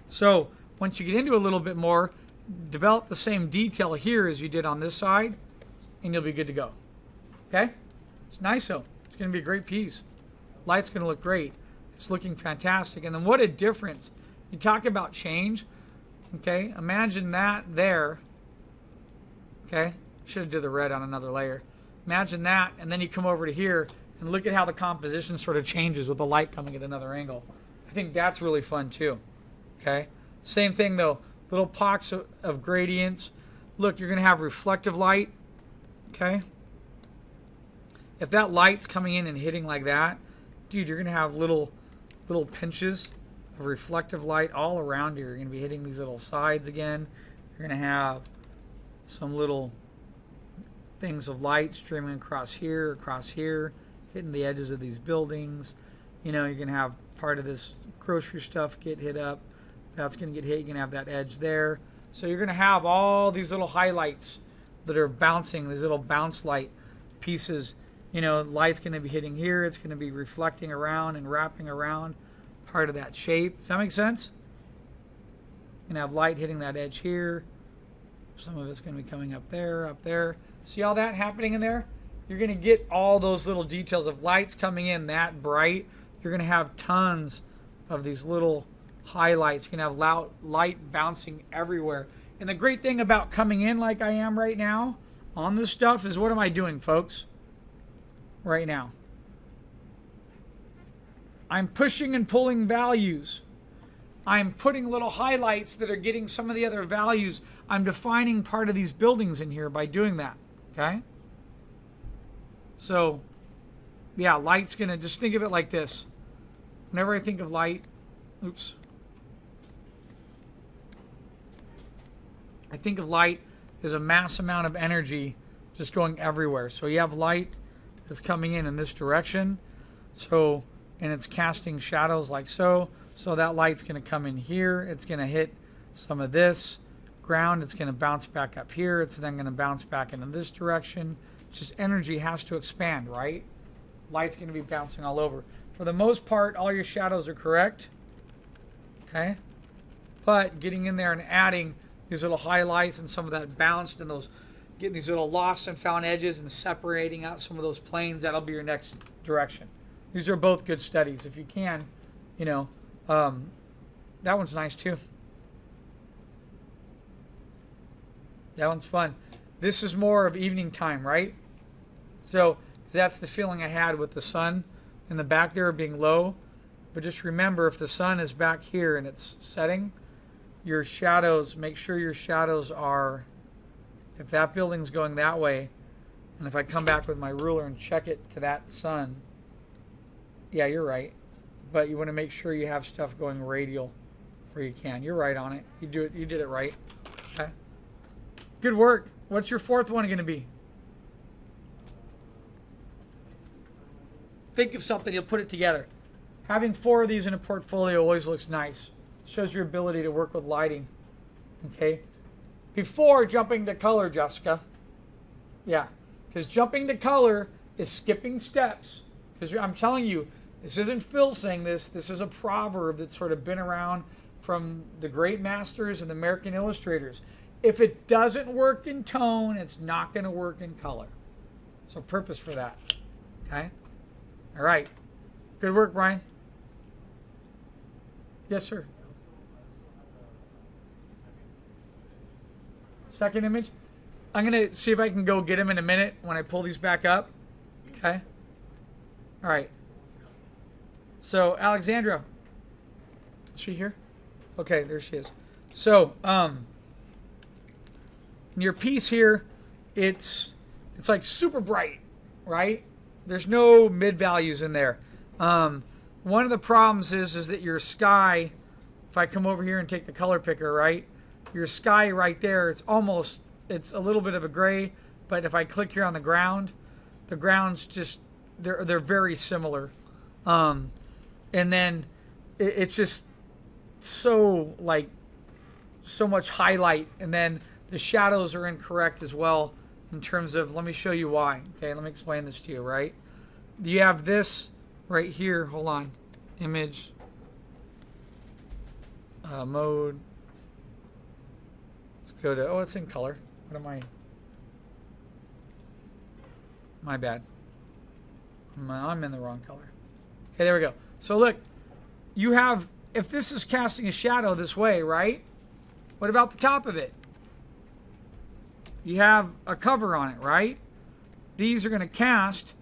So once you get into a little bit more, develop the same detail here as you did on this side, and you'll be good to go. Okay? It's nice though. It's going to be a great piece. Light's going to look great. It's looking fantastic. And then what a difference. You talk about change. Okay? Imagine that there. Okay? Should have did the red on another layer. Imagine that, and then you come over to here and look at how the composition sort of changes with the light coming at another angle. I think that's really fun too. Okay? Same thing though. Little pockets of gradients. Look, you're going to have reflective light. Okay? If that light's coming in and hitting like that, dude, you're going to have little pinches of reflective light all around you. You're going to be hitting these little sides again. You're going to have some little things of light streaming across here, hitting the edges of these buildings. You know, you're going to have part of this grocery stuff get hit up. That's going to get hit. You're going to have that edge there. So you're going to have all these little highlights that are bouncing, these little bounce light pieces. You know, light's going to be hitting here. It's going to be reflecting around and wrapping around part of that shape. Does that make sense? You're going to have light hitting that edge here. Some of it's going to be coming up there, up there. See all that happening in there? You're going to get all those little details of lights coming in that bright. You're going to have tons of these little highlights. You're going to have light bouncing everywhere. And the great thing about coming in like I am right now on this stuff is, what am I doing, folks? Right now, I'm pushing and pulling values. I'm putting little highlights that are getting some of the other values. I'm defining part of these buildings in here by doing that. Okay? So, yeah, light's going to, just think of it like this. Whenever I think of light, oops. I think of light as a mass amount of energy just going everywhere. So you have light that's coming in this direction. So, and it's casting shadows like so. So that light's going to come in here. It's going to hit some of this ground. It's going to bounce back up here. It's then going to bounce back into this direction. It's just energy has to expand, right? Light's going to be bouncing all over. For the most part, all your shadows are correct. Okay? But getting in there and adding these little highlights and some of that bounced and those, getting these little lost and found edges and separating out some of those planes, that'll be your next direction. These are both good studies. If you can, you know, that one's nice too. That one's fun. This is more of evening time, right? So that's the feeling I had with the sun in the back there being low. But just remember, if the sun is back here and it's setting, your shadows, make sure your shadows are, if that building's going that way, and if I come back with my ruler and check it to that sun, yeah, you're right. But you want to make sure you have stuff going radial where you can. You're right on it. You did it right. Okay. Good work. What's your fourth one going to be? Think of something, you'll put it together. Having 4 of these in a portfolio always looks nice. Shows your ability to work with lighting. Okay? Before jumping to color, Jessica. Yeah. Because jumping to color is skipping steps. Because I'm telling you, this isn't Phil saying this. This is a proverb that's sort of been around from the great masters and the American illustrators. If it doesn't work in tone, it's not going to work in color. So purpose for that. Okay? All right. Good work, Brian. Yes, sir. Second image. I'm going to see if I can go get him in a minute when I pull these back up. Okay? All right. So, Alexandra. Is she here? Okay, there she is. So, your piece here, it's like super bright, right? There's no mid values in there. One of the problems is that your sky, if I come over here and take the color picker, right? Your sky right there, it's a little bit of a gray, but if I click here on the ground's just, they're very similar. And then it's just so like so much highlight, and then the shadows are incorrect as well in terms of, let me show you why. Okay, let me explain this to you, right? You have this right here, hold on, image, mode, let's go to, oh, it's in color. What am I, my bad, I'm in the wrong color. Okay, there we go. So look, you have, if this is casting a shadow this way, right? What about the top of it? You have a cover on it, right? These are going to cast,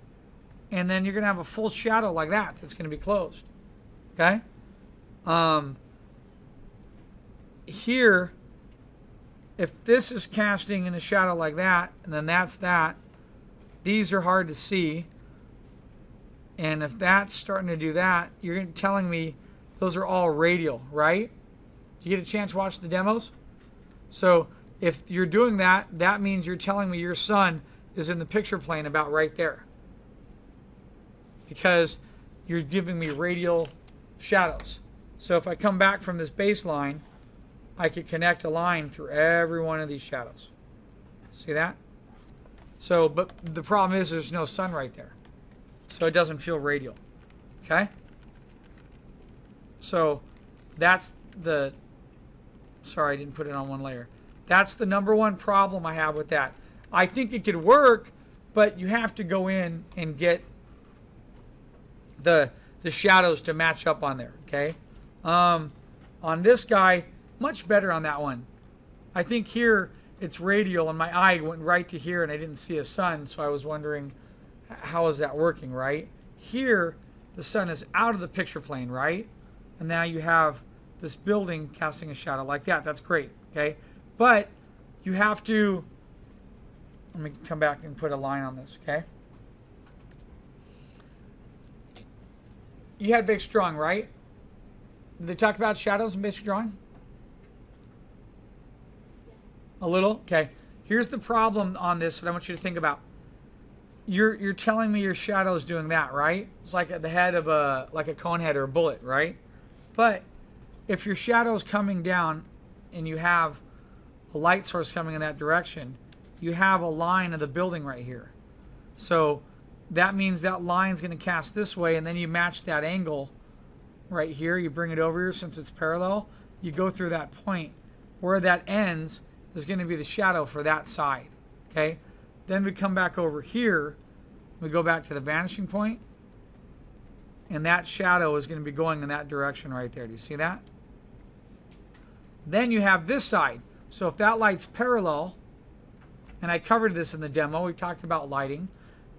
and then you're going to have a full shadow like that that's going to be closed. Okay? Here, if this is casting in a shadow like that, and then that's that, these are hard to see. And if that's starting to do that, you're telling me those are all radial, right? Do you get a chance to watch the demos? So if you're doing that, that means you're telling me your sun is in the picture plane about right there. Because you're giving me radial shadows. So if I come back from this baseline, I could connect a line through every one of these shadows. See that? So, but the problem is there's no sun right there. So it doesn't feel radial. Okay? So that's the, sorry, I didn't put it on one layer. That's the number one problem I have with that. I think it could work, but you have to go in and get the shadows to match up on there. Okay? On this guy, much better on that one. I think here it's radial, and my eye went right to here, and I didn't see a sun, so I was wondering, how is that working, right? Here, the sun is out of the picture plane, right? And now you have this building casting a shadow like that. That's great, okay? But you have to, let me come back and put a line on this, okay? You had basic drawing, right? Did they talk about shadows in basic drawing? A little? Okay. Here's the problem on this that I want you to think about. You're telling me your shadow is doing that, right? It's like at the head of a cone head or a bullet, right? But if your shadow is coming down and you have a light source coming in that direction, you have a line of the building right here. So that means that line's going to cast this way, and then you match that angle right here. You bring it over here since it's parallel. You go through that point. Where that ends is going to be the shadow for that side. Okay? Then we come back over here. We go back to the vanishing point, and that shadow is going to be going in that direction right there. Do you see that? Then you have this side. So if that light's parallel, and I covered this in the demo, we talked about lighting,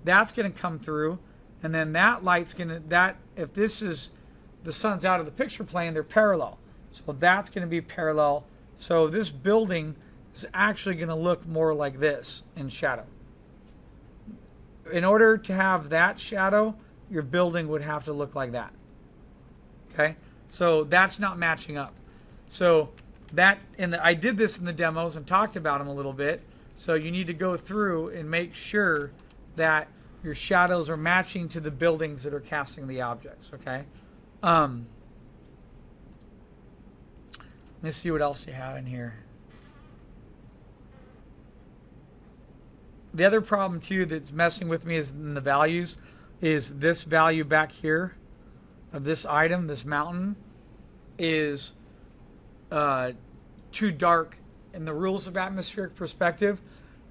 that's going to come through, and then that light's going to, if this is, the sun's out of the picture plane, they're parallel. So that's going to be parallel. So this building is actually going to look more like this in shadow. In order to have that shadow, your building would have to look like that. Okay? So that's not matching up. So that, I did this in the demos and talked about them a little bit. So you need to go through and make sure that your shadows are matching to the buildings that are casting the objects. Okay? Let me see what else you have in here. The other problem too that's messing with me is in the values is this value back here of this item, this mountain, is too dark. In the rules of atmospheric perspective,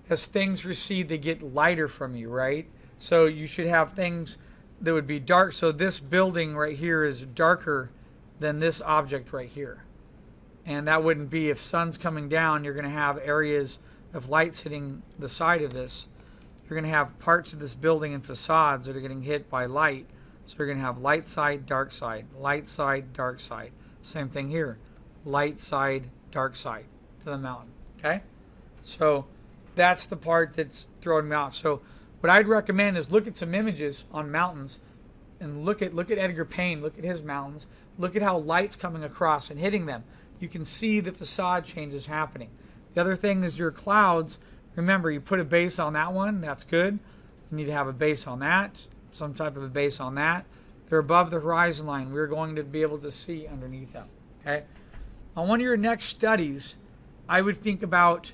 as things recede, they get lighter from you, right? So you should have things that would be dark. So this building right here is darker than this object right here. And that wouldn't be, if sun's coming down, you're going to have areas of lights hitting the side of this. You're going to have parts of this building and facades that are getting hit by light. So you're going to have light side, dark side, light side, dark side. Same thing here. Light side, dark side to the mountain. Okay? So that's the part that's throwing me off. So what I'd recommend is look at some images on mountains and look at Edgar Payne, look at his mountains, look at how light's coming across and hitting them. You can see the facade changes happening. The other thing is your clouds Remember, you put a base on that one. That's good. You need to have a base on that. Some type of a base on that. They're above the horizon line. We're going to be able to see underneath them. Okay. On one of your next studies, I would think about,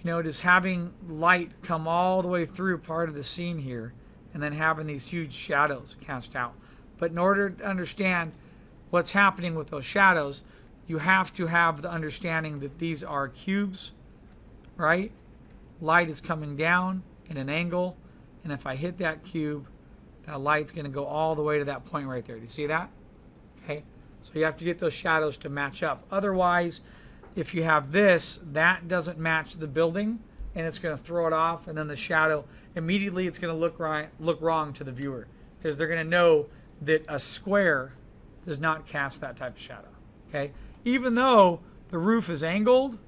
just having light come all the way through part of the scene here, and then having these huge shadows cast out. But in order to understand what's happening with those shadows, you have to have the understanding that these are cubes, right? Light is coming down in an angle, and if I hit that cube, that light's going to go all the way to that point right there. Do you see that? Okay. So you have to get those shadows to match up. Otherwise, if you have this, that doesn't match the building, and it's going to throw it off, and then the shadow, immediately it's going to look wrong to the viewer, because they're going to know that a square does not cast that type of shadow. Okay? Even though the roof is angled,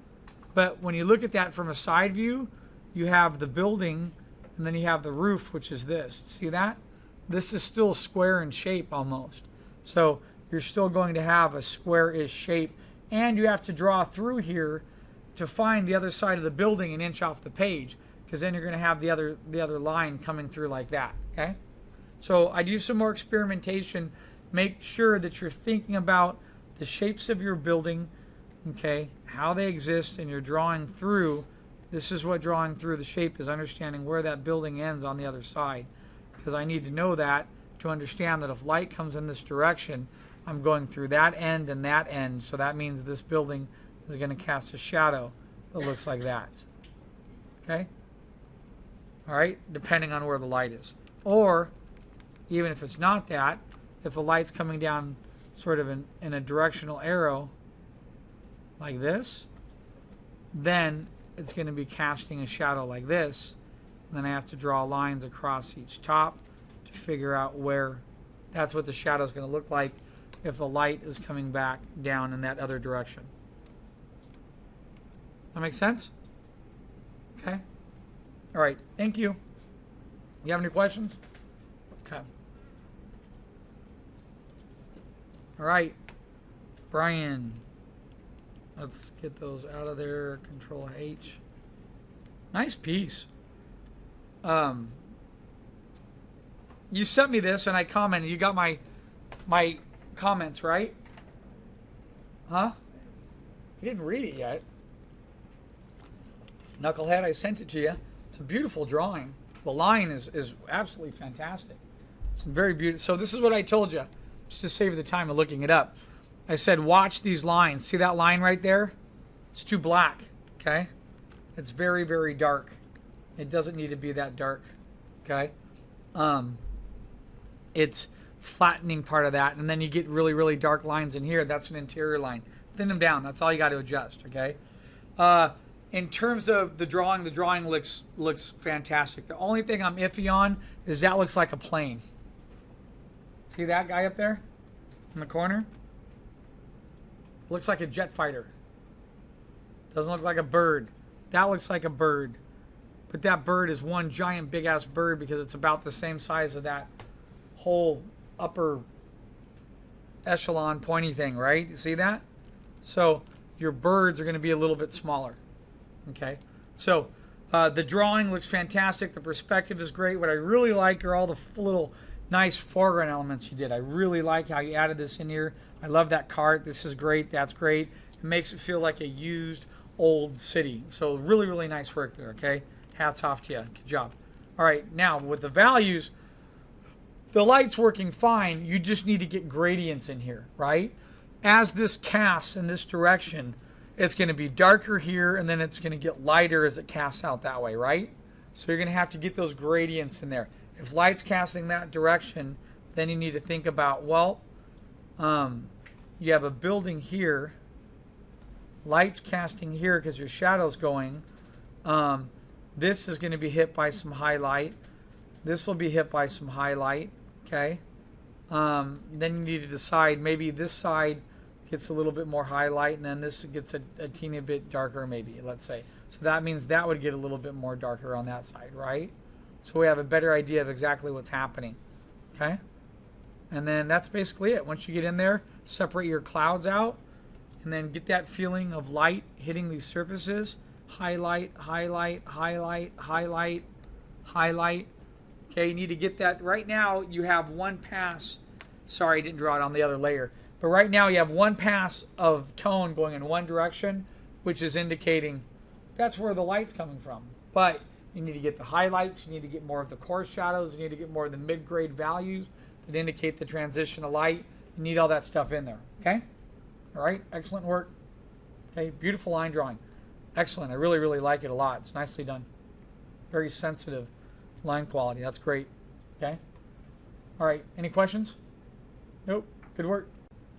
but when you look at that from a side view, you have the building, and then you have the roof, which is this. See that? This is still square in shape almost. So you're still going to have a square-ish shape, and you have to draw through here to find the other side of the building an inch off the page, because then you're going to have the other line coming through like that. Okay? So I do some more experimentation. Make sure that you're thinking about the shapes of your building, okay, how they exist, and you're drawing through. This is what drawing through the shape is, understanding where that building ends on the other side, because I need to know that to understand that if light comes in this direction, I'm going through that end and that end, so that means this building is going to cast a shadow that looks like that. Okay? All right, depending on where the light is. Or, even if it's not that, if the light's coming down sort of in a directional arrow like this, then it's going to be casting a shadow like this, and then I have to draw lines across each top to figure out where. That's what the shadow is going to look like if the light is coming back down in that other direction. That makes sense? Okay. All right. Thank you. You have any questions? Okay. All right. Brian. Let's get those out of there. Control H. Nice piece. You sent me this and I commented. You got my comments, right? Huh? You didn't read it yet. Knucklehead, I sent it to you. It's a beautiful drawing. The line is absolutely fantastic. It's very beautiful. So this is what I told you, just to save the time of looking it up. I said, watch these lines. See that line right there? It's too black, okay? It's very, very dark. It doesn't need to be that dark, okay? It's flattening part of that, and then you get really, really dark lines in here. That's an interior line. Thin them down. That's all you got to adjust, okay? In terms of the drawing looks fantastic. The only thing I'm iffy on is that looks like a plane. See that guy up there in the corner? Looks like a jet fighter. Doesn't look like a bird. That looks like a bird. But that bird is one giant big ass bird because it's about the same size of that whole upper echelon pointy thing, right? You see that? So your birds are going to be a little bit smaller. Okay? So the drawing looks fantastic. The perspective is great. What I really like are all the little nice foreground elements you did. I really like how you added this in here. I love that cart. This is great. That's great. It makes it feel like a used old city. So really, really nice work there, okay? Hats off to you. Good job. All right, now with the values, the light's working fine. You just need to get gradients in here, right? As this casts in this direction, it's going to be darker here, and then it's going to get lighter as it casts out that way, right? So you're going to have to get those gradients in there. If light's casting that direction, then you need to think about, well, you have a building here. Light's casting here because your shadow's going. This is going to be hit by some highlight. This will be hit by some highlight, okay? Then you need to decide maybe this side gets a little bit more highlight, and then this gets a teeny bit darker maybe, let's say. So that means that would get a little bit more darker on that side, right? So we have a better idea of exactly what's happening, okay? And then that's basically it. Once you get in there, separate your clouds out, and then get that feeling of light hitting these surfaces, highlight, highlight, highlight, highlight, highlight. Okay, you need to get that. Right now, you have one pass. Sorry, I didn't draw it on the other layer. But right now, you have one pass of tone going in one direction, which is indicating that's where the light's coming from. But you need to get the highlights. You need to get more of the coarse shadows. You need to get more of the mid-grade values that indicate the transition of light. You need all that stuff in there. Okay? All right, excellent work. Okay, beautiful line drawing. Excellent. I really, really like it a lot. It's nicely done. Very sensitive line quality. That's great. Okay? All right, any questions? Nope. Good work.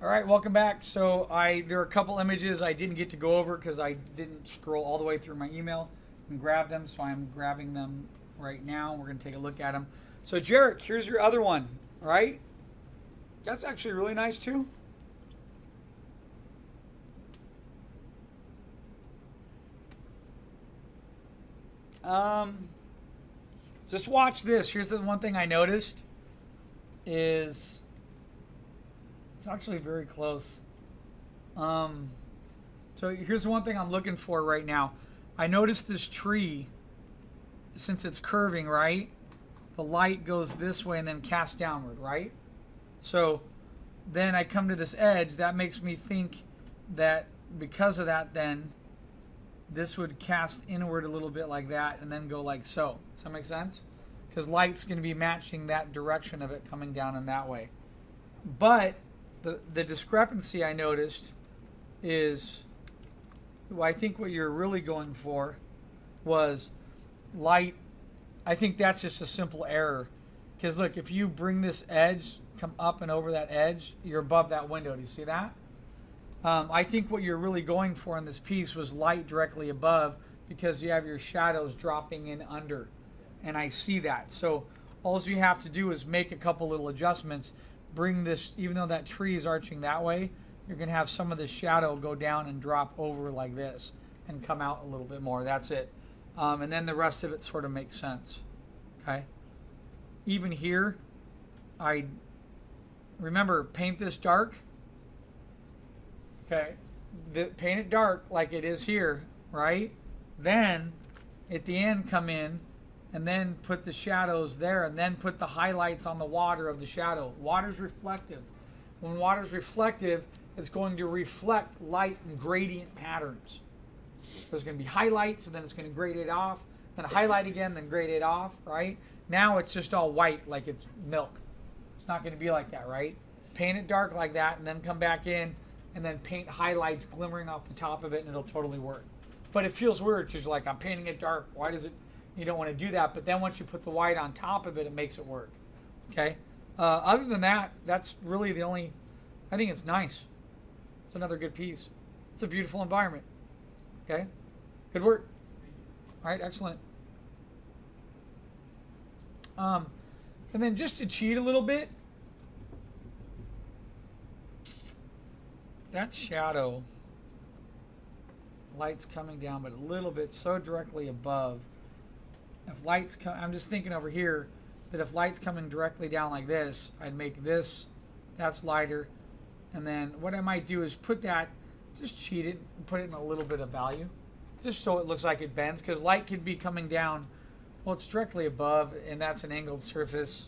All right, welcome back. So there are a couple images I didn't get to go over because I didn't scroll all the way through my email and grab them, so I'm grabbing them right now. We're going to take a look at them. So Jarek, here's your other one, all right? That's actually really nice too. Just watch this. Here's the one thing I noticed is it's actually very close. So here's the one thing I'm looking for right now. I noticed this tree, since it's curving, right? The light goes this way and then casts downward, right? So then I come to this edge. That makes me think that because of that, then this would cast inward a little bit like that and then go like so. Does that make sense? Because light's going to be matching that direction of it coming down in that way. But the discrepancy I noticed is, well, I think what you're really going for was light. I think that's just a simple error. Because look, if you bring this edge, come up and over that edge, you're above that window. Do you see that? I think what you're really going for in this piece was light directly above because you have your shadows dropping in under. And I see that. So all you have to do is make a couple little adjustments. Bring this, even though that tree is arching that way, you're going to have some of the shadow go down and drop over like this and come out a little bit more. That's it. And then the rest of it sort of makes sense. Okay? Even here, I remember, paint this dark. Okay? Paint it dark like it is here, right? Then, at the end, come in and then put the shadows there and then put the highlights on the water of the shadow. Water's reflective. When water's reflective, it's going to reflect light and gradient patterns. There's going to be highlights, and then it's going to grade it off, then a highlight again, then grade it off, right? Now it's just all white like it's milk. It's not going to be like that, right? Paint it dark like that, and then come back in, and then paint highlights glimmering off the top of it, and it'll totally work. But it feels weird because you're like, I'm painting it dark. Why does it? You don't want to do that. But then once you put the white on top of it, it makes it work. Okay? Other than that, that's really the only... I think it's nice. It's another good piece. It's a beautiful environment. Okay? Good work. All right, excellent. And then just to cheat a little bit, that shadow, light's coming down, but a little bit so directly above. If light's I'm just thinking over here that if light's coming directly down like this, I'd make this, that's lighter. And then what I might do is put that, just cheat it and put it in a little bit of value. Just so it looks like it bends, because light could be coming down, well, it's directly above, and that's an angled surface.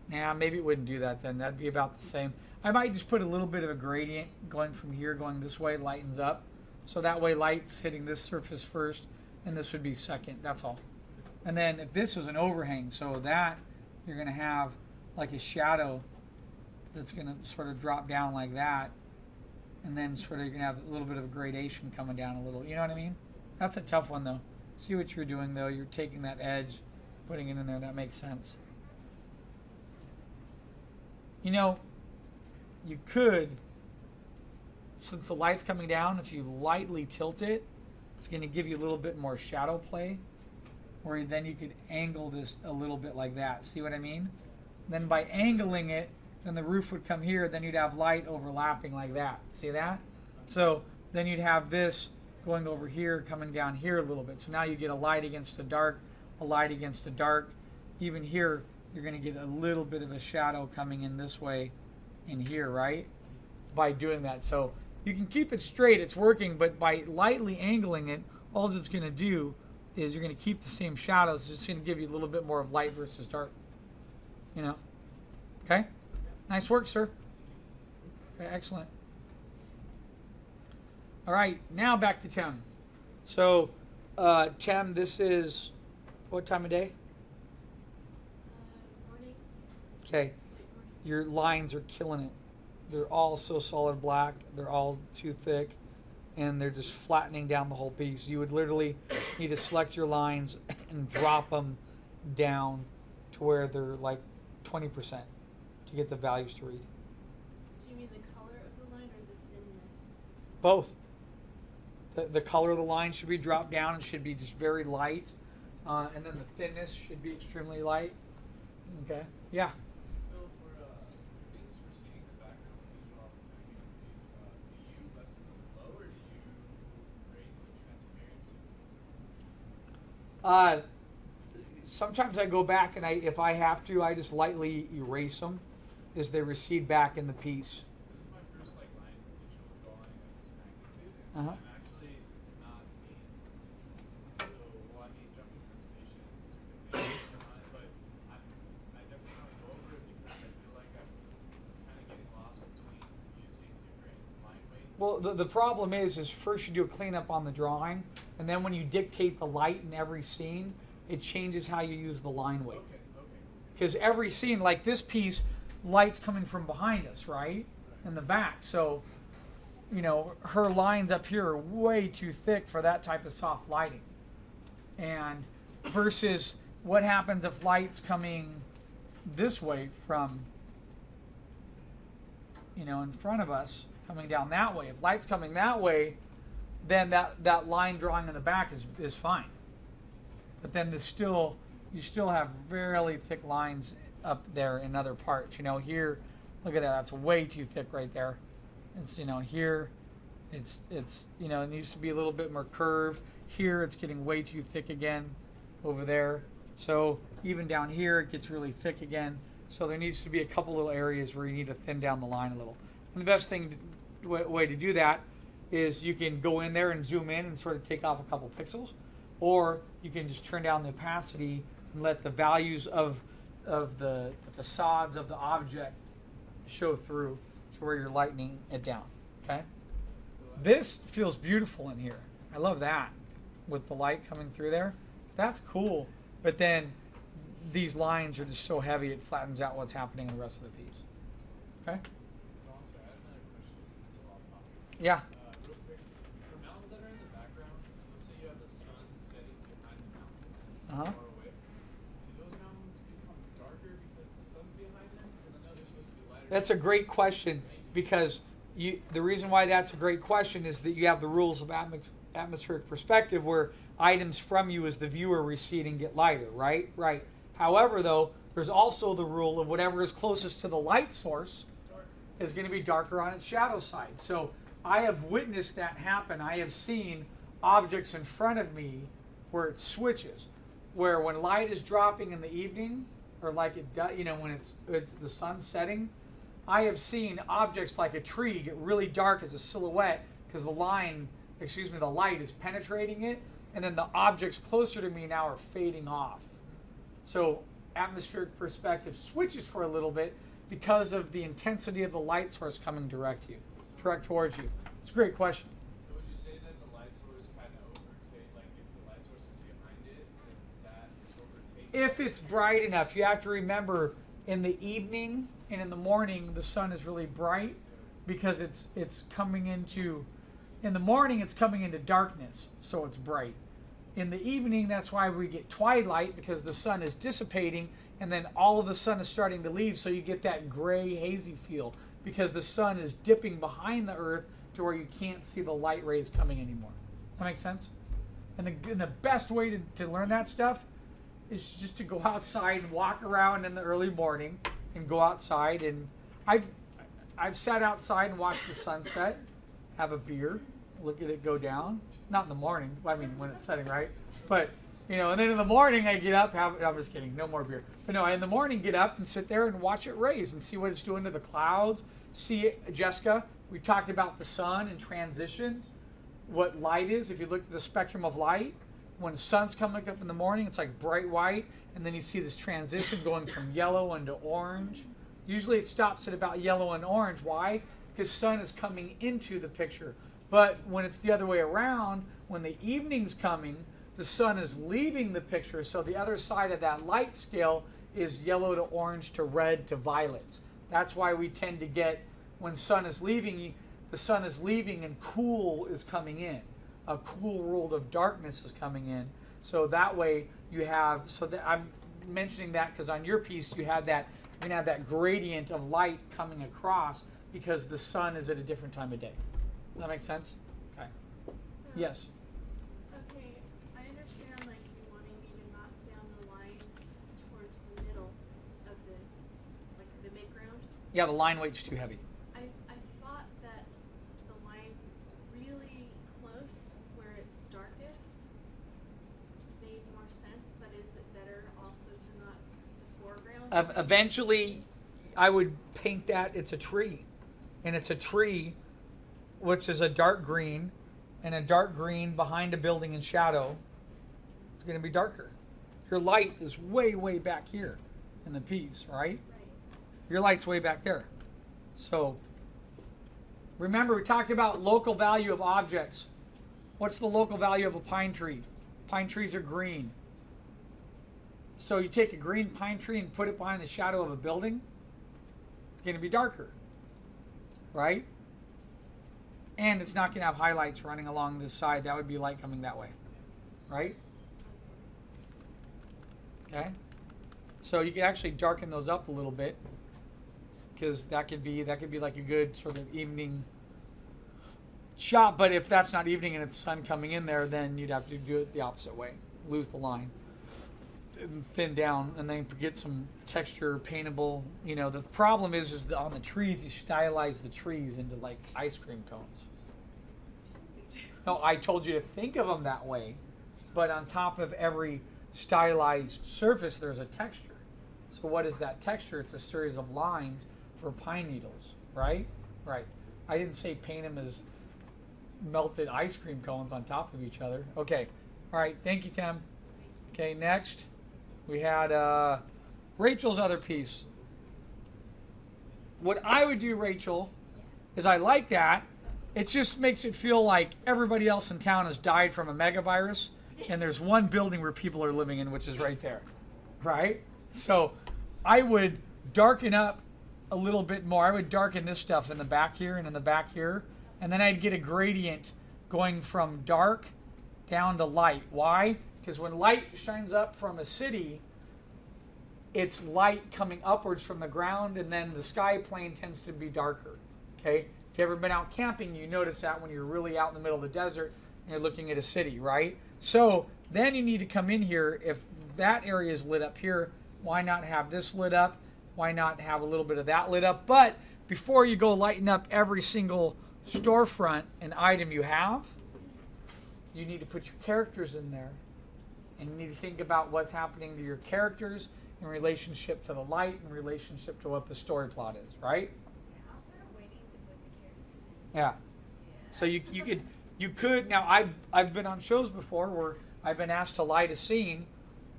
Nah, maybe it wouldn't do that then. That'd be about the same. I might just put a little bit of a gradient going from here, going this way, lightens up. So that way light's hitting this surface first, and this would be second. That's all. And then if this is an overhang, so that you're going to have like a shadow that's going to sort of drop down like that. And then sort of you're going to have a little bit of a gradation coming down a little. You know what I mean? That's a tough one, though. See what you're doing, though. You're taking that edge, putting it in there. That makes sense. You know, you could, since the light's coming down, if you lightly tilt it, it's going to give you a little bit more shadow play. Or then you could angle this a little bit like that. See what I mean? Then by angling it, then the roof would come here, then you'd have light overlapping like that. See that? So then you'd have this going over here, coming down here a little bit. So now you get a light against a dark, a light against a dark. Even here, you're going to get a little bit of a shadow coming in this way in here, right? By doing that. So you can keep it straight, it's working, but by lightly angling it all it's going to do is you're going to keep the same shadows. It's just going to give you a little bit more of light versus dark. You know? Okay? Nice work, sir. Okay, excellent. All right, now back to Tim. So, Tim, this is what time of day? Morning, Okay, late morning. your lines are killing it. They're all so solid black. They're all too thick, and they're just flattening down the whole piece. You would literally need to select your lines and drop them down to where they're like 20% to get the values to read. Do you mean the color of the line or the thinness? Both. The color of the line should be dropped down and should be just very light. And then the thinness should be extremely light. Okay. Yeah. So for things for seeing the background when you draw from do you lessen the flow or do you raise the transparency? Sometimes I go back and if I have to, I just lightly erase them as they recede back in the piece. This is my first like line digital drawing of this magnitude, and Uh-huh. I'm actually since I'm not me, so well I mean jumping from station to finish on it, but I definitely want to go over it because I feel like I'm kind of getting lost between using different line weights. Well, the problem is first you do a cleanup on the drawing, and then when you dictate the light in every scene, it changes how you use the line weight. Okay. Because every scene, like this piece, light's coming from behind us, right? In the back. So, you know, her lines up here are way too thick for that type of soft lighting. And versus what happens if light's coming this way from, you know, in front of us, coming down that way. If light's coming that way, then that line drawing in the back is fine. But then you still have really thick lines up there in other parts. You know, here, look at that. That's way too thick right there. It's, you know, here, it's you know, it needs to be a little bit more curved. Here, it's getting way too thick again over there. So even down here, it gets really thick again. So there needs to be a couple little areas where you need to thin down the line a little. And the best way to do that is you can go in there and zoom in and sort of take off a couple pixels. Or you can just turn down the opacity and let the values of the facades of the object show through to where you're lightening it down. Okay? This feels beautiful in here. I love that with the light coming through there. That's cool. But then these lines are just so heavy it flattens out what's happening in the rest of the piece. Okay? Oh, I'm sorry, I have another question. It's a little off topic. Yeah. Real quick, for mountains that are in the background, let's say you have the sun setting behind the mountains Uh-huh. far away. Do those mountains become darker because the sun's behind them? Because I know they're supposed to be lighter. That's a great question because the reason why that's a great question is that you have the rules of atmospheric perspective where items from you as the viewer recede and get lighter, right? Right. However, though, there's also the rule of whatever is closest to the light source is going to be darker on its shadow side. So I have witnessed that happen. I have seen objects in front of me where it switches, where when light is dropping in the evening, or like it does, you know, when it's the sun setting, I have seen objects like a tree get really dark as a silhouette because the light is penetrating it, and then the objects closer to me now are fading off. So atmospheric perspective switches for a little bit because of the intensity of the light source coming direct towards you. It's a great question. So would you say that the light source kind of overtakes, like if the light source is behind it, then that overtakes? If it's bright enough, you have to remember in the evening and in the morning the sun is really bright because it's coming into, in the morning it's coming into darkness, so it's bright. In the evening, that's why we get twilight, because the sun is dissipating and then all of the sun is starting to leave, so you get that gray, hazy feel because the sun is dipping behind the earth to where you can't see the light rays coming anymore. That makes sense? And the best way to learn that stuff is just to go outside and walk around in the early morning and go outside. And I've sat outside and watched the sunset, have a beer, look at it go down. Not in the morning. I mean, when it's setting, right? But, you know, and then in the morning I get up, I'm just kidding, no more beer. But no, in the morning get up and sit there and watch it raise and see what it's doing to the clouds. See it, Jessica, we talked about the sun and transition. what light is. If you look at the spectrum of light, when the sun's coming up in the morning, it's like bright white, and then you see this transition going from yellow into orange. Usually it stops at about yellow and orange. Why? Because sun is coming into the picture. But when it's the other way around, when the evening's coming, the sun is leaving the picture, so the other side of that light scale is yellow to orange to red to violets. That's why we tend to get, when sun is leaving, the sun is leaving and cool is coming in. A cool world of darkness is coming in. So that way you have, so that I'm mentioning that because on your piece you have that, you're going to have that gradient of light coming across because the sun is at a different time of day. Does that make sense? Okay. So, Yes. Okay, I understand like you wanting me to knock down the lines towards the middle of the midground. Yeah, the line weight's too heavy. I thought that the line really close where it's darkest made more sense, but is it better also to not to foreground? Eventually, I would paint that it's a tree. And it's a tree, which is a dark green, and a dark green behind a building in shadow. It's going to be darker. Your light is way, way back here in the piece, right? Right. Your light's way back there. So, remember we talked about local value of objects. What's the local value of a pine tree? Pine trees are green. So you take a green pine tree and put it behind the shadow of a building, it's going to be darker, right? And it's not going to have highlights running along this side. That would be light coming that way, right? Okay. So you can actually darken those up a little bit, because that could be like a good sort of evening shot. But if that's not evening and it's sun coming in there, then you'd have to do it the opposite way. Lose the line, and thin down, and then get some texture, paintable. You know, the problem is that on the trees, you stylize the trees into like ice cream cones. No, I told you to think of them that way, but on top of every stylized surface, there's a texture. So what is that texture? It's a series of lines for pine needles, right? Right. I didn't say paint them as melted ice cream cones on top of each other. Okay. All right. Thank you, Tim. Okay, next we had Rachel's other piece. What I would do, Rachel, is I like that. It just makes it feel like everybody else in town has died from a megavirus, and there's one building where people are living in, which is right there, right? So I would darken up a little bit more. I would darken this stuff in the back here and in the back here, and then I'd get a gradient going from dark down to light. Why? Because when light shines up from a city, it's light coming upwards from the ground, and then the sky plane tends to be darker. Okay? If you've ever been out camping, you notice that when you're really out in the middle of the desert and you're looking at a city, right? So then you need to come in here. If that area is lit up here, why not have this lit up? Why not have a little bit of that lit up? But before you go lighten up every single storefront and item you have, you need to put your characters in there. And you need to think about what's happening to your characters in relationship to the light, in relationship to what the story plot is, right? Yeah, I was sort of waiting to put the characters in. Yeah. So you could now I've been on shows before where I've been asked to light a scene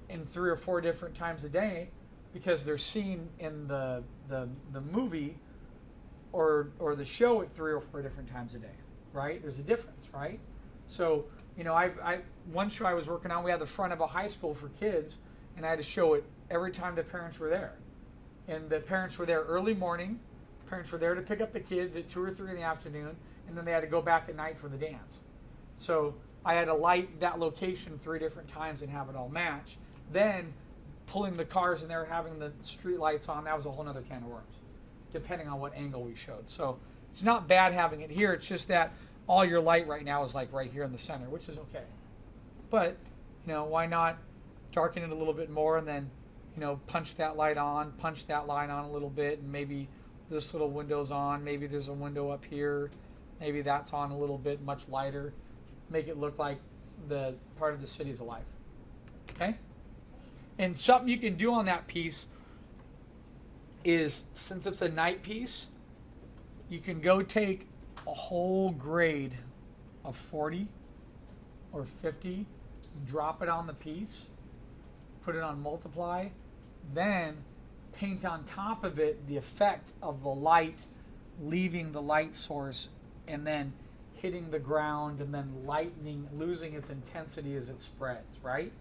in 3 or 4 different times a day because they're seen in the movie or the show at 3 or 4 different times a day, right? There's a difference, right? So, you know, I one show I was working on, we had the front of a high school for kids, and I had to show it every time the parents were there. And the parents were there early morning, parents were there to pick up the kids at 2 or 3 in the afternoon, and then they had to go back at night for the dance. So I had to light that location 3 different times and have it all match. Then pulling the cars in there, having the street lights on, that was a whole other can of worms, depending on what angle we showed. So it's not bad having it here, it's just that all your light right now is like right here in the center, which is okay. But, you know, why not darken it a little bit more and then, you know, punch that light on a little bit, and maybe this little window's on, maybe there's a window up here, maybe that's on a little bit, much lighter. Make it look like the part of the city's alive. Okay? And something you can do on that piece is, since it's a night piece, you can go take a whole grade a 40 or 50, drop it on the piece, put it on multiply, then paint on top of it the effect of the light leaving the light source and then hitting the ground and then lightening, losing its intensity as it spreads, right?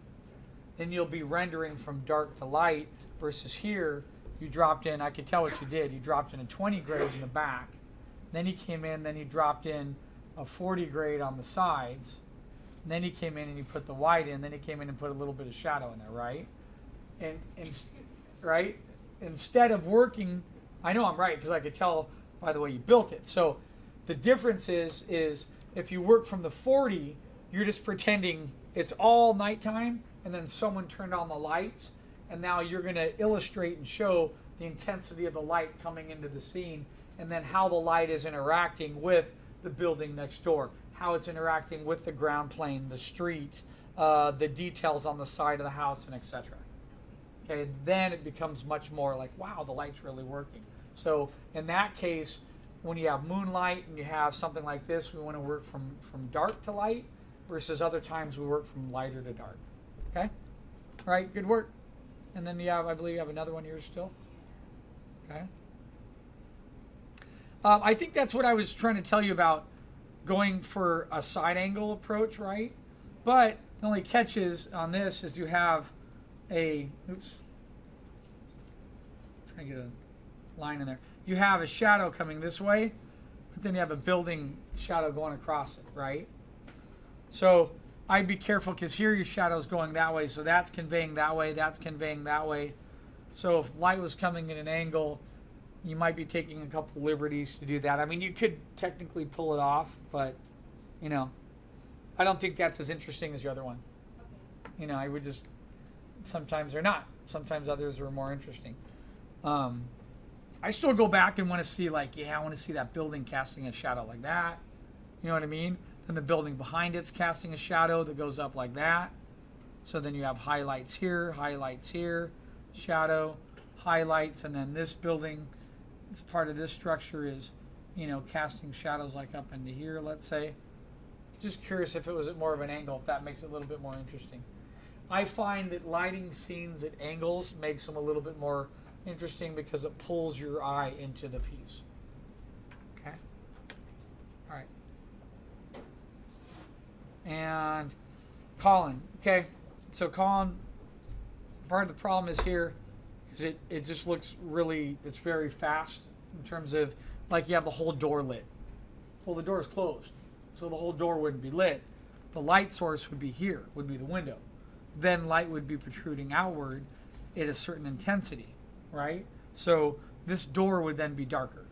Then you'll be rendering from dark to light versus here, you dropped in, I could tell what you did, you dropped in a 20 grade in the back, then you came in, then you dropped in a 40 grade on the sides, and then you came in and you put the white in, then you came in and put a little bit of shadow in there, right? And right? Instead of working, I know I'm right because I could tell by the way you built it. So the difference is if you work from the 40, you're just pretending it's all nighttime and then someone turned on the lights and now you're going to illustrate and show the intensity of the light coming into the scene and then how the light is interacting with the building next door, how it's interacting with the ground plane, the street, the details on the side of the house, and etc. Okay, then it becomes much more like, wow, the light's really working. So in that case, when you have moonlight and you have something like this, we want to work from dark to light versus other times we work from lighter to dark. Okay? All right, good work. And then you have, I believe you have another one here still. Okay. I think that's what I was trying to tell you about going for a side angle approach, right? But the only catch is on this is you have a, oops, trying to get a line in there. You have a shadow coming this way, but then you have a building shadow going across it, right? So I'd be careful because here your shadow's going that way, so that's conveying that way, that's conveying that way. So if light was coming at an angle, you might be taking a couple liberties to do that. I mean, you could technically pull it off, but, you know, I don't think that's as interesting as the other one. Okay. You know, I would just, sometimes they're not. Sometimes others are more interesting. I still go back and want to see, like, yeah, I want to see that building casting a shadow like that. You know what I mean? Then the building behind it's casting a shadow that goes up like that. So then you have highlights here, shadow, highlights, and then this building, this part of this structure is, you know, casting shadows like up into here, let's say. Just curious if it was at more of an angle, if that makes it a little bit more interesting. I find that lighting scenes at angles makes them a little bit more interesting because it pulls your eye into the piece. Okay? All right. And Colin. Okay. So Colin, part of the problem is here is it just looks really, it's very fast in terms of, like, you have the whole door lit. Well, the door is closed, so the whole door wouldn't be lit. The light source would be here, would be the window. Then light would be protruding outward at a certain intensity, right? So this door would then be darker.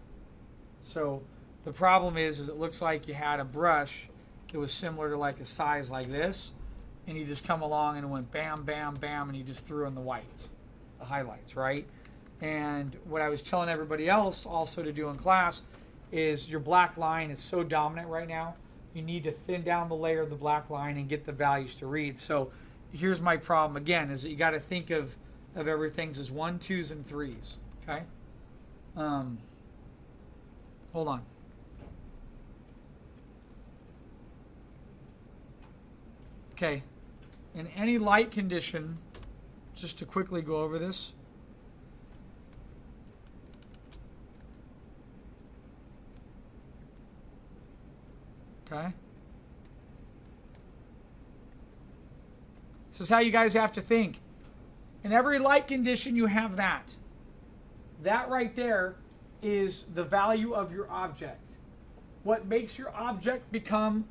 So the problem is it looks like you had a brush that was similar to like a size like this, and you just come along and it went bam, bam, bam, and you just threw in the whites, the highlights, right? And what I was telling everybody else also to do in class is your black line is so dominant right now, you need to thin down the layer of the black line and get the values to read. So here's my problem again, is that you got to think of everything as 1s, 2s, and 3s. Okay. Hold on. Okay. In any light condition, just to quickly go over this. Okay. This is how you guys have to think. In every light condition, you have that. That right there is the value of your object. What makes your object become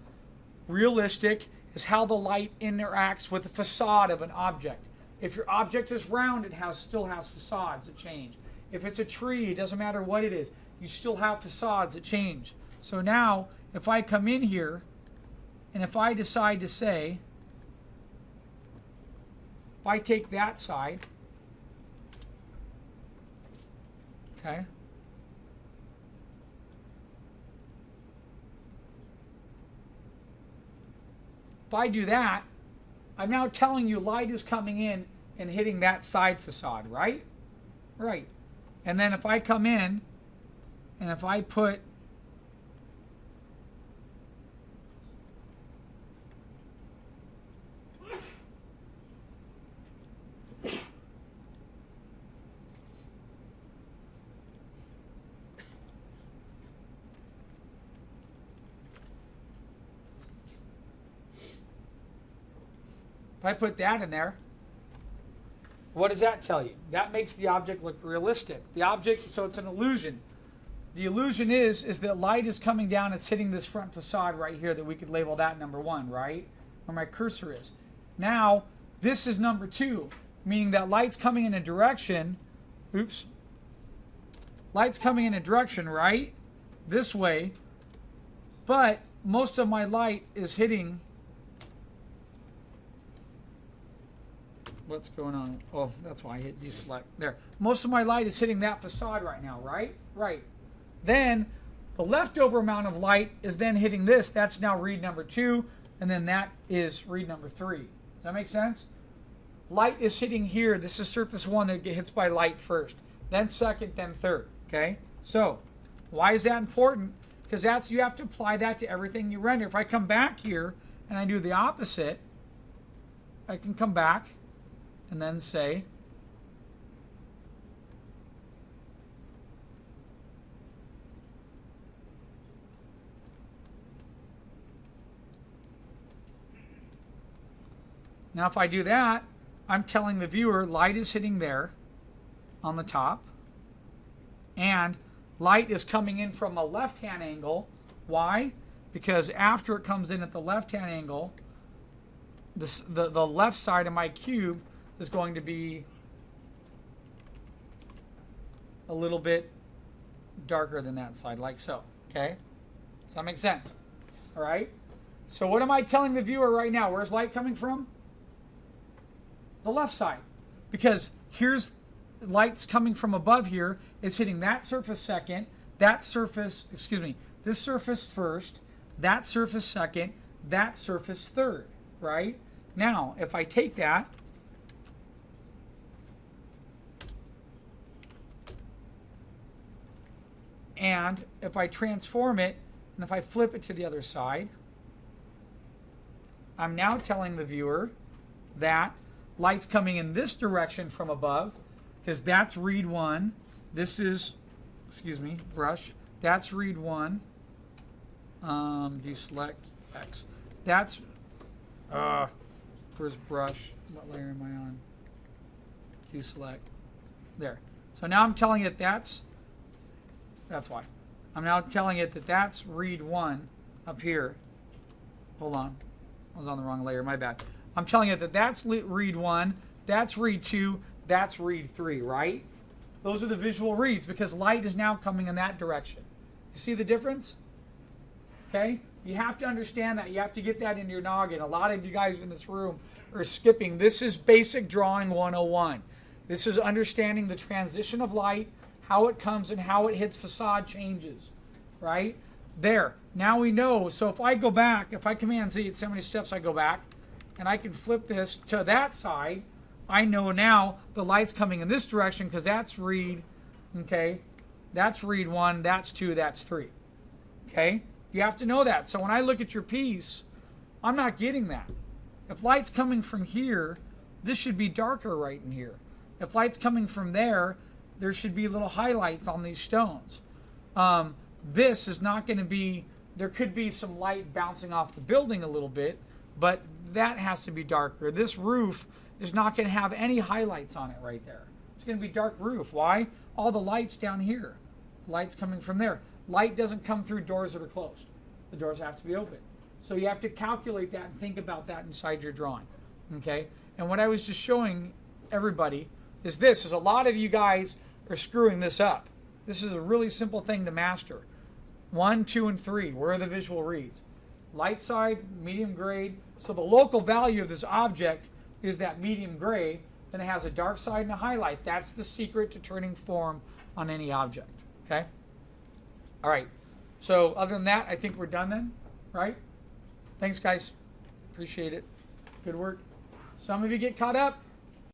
realistic is how the light interacts with the facade of an object. If your object is round, it still has facades that change. If it's a tree, it doesn't matter what it is, you still have facades that change. So now, if I come in here, and if I decide to say, if I take that side, okay, if I do that, I'm now telling you light is coming in and hitting that side facade, right? Right. And then if I come in and if I put If I put that in there, what does that tell you? That makes the object look realistic. The object, so it's an illusion. The illusion is that light is coming down, it's hitting this front facade right here that we could label that number 1, right? Where my cursor is. Now, this is number 2, meaning that light's coming in a direction, oops, light's coming in a direction, right? This way, but most of my light is hitting, what's going on? Oh, that's why I hit deselect. There. Most of my light is hitting that facade right now, right? Right. Then the leftover amount of light is then hitting this. That's now read number 2, and then that is read number 3. Does that make sense? Light is hitting here. This is surface 1 that gets hits by light first, then second, then third. Okay? So, why is that important? Because that's, you have to apply that to everything you render. If I come back here and I do the opposite, I can come back and then say, now if I do that, I'm telling the viewer light is hitting there on the top, and light is coming in from a left-hand angle. Why? Because after it comes in at the left-hand angle, the left side of my cube is going to be a little bit darker than that side, like so. Okay? Does that make sense? All right? So what am I telling the viewer right now? Where's light coming from? The left side. Because here's light's coming from above here. It's hitting that surface second, that surface, excuse me, this surface first, that surface second, that surface third, right? Now, if I take that, and if I transform it, and if I flip it to the other side, I'm now telling the viewer that light's coming in this direction from above, because that's read 1. This is, excuse me, brush. That's read 1. Deselect X. That's, where's brush? What layer am I on? Deselect. There. So now I'm telling it that's why. I'm now telling it that that's read 1 up here. Hold on. I was on the wrong layer. My bad. I'm telling it that that's read 1, that's read 2, that's read 3, right? Those are the visual reads because light is now coming in that direction. You see the difference? Okay? You have to understand that. You have to get that into your noggin. A lot of you guys in this room are skipping. This is basic drawing 101. This is understanding the transition of light, how it comes and how it hits facade changes, right? There. Now we know. So if I go back, if I Command Z, it's how many steps I go back, and I can flip this to that side, I know now the light's coming in this direction because that's read, okay? That's read 1, that's 2, that's 3. Okay? You have to know that. So when I look at your piece, I'm not getting that. If light's coming from here, this should be darker right in here. If light's coming from there, there should be little highlights on these stones. This is not going to be, there could be some light bouncing off the building a little bit, but that has to be darker. This roof is not going to have any highlights on it right there. It's going to be dark roof. Why? All the lights down here. Light's coming from there. Light doesn't come through doors that are closed. The doors have to be open. So you have to calculate that and think about that inside your drawing. Okay? And what I was just showing everybody is this, is a lot of you guys are screwing this up. This is a really simple thing to master. 1, 2, and 3. Where are the visual reads? Light side, medium grade. So the local value of this object is that medium gray. Then it has a dark side and a highlight. That's the secret to turning form on any object. Okay? All right. So other than that, I think we're done then, right? Thanks, guys. Appreciate it. Good work. Some of you get caught up.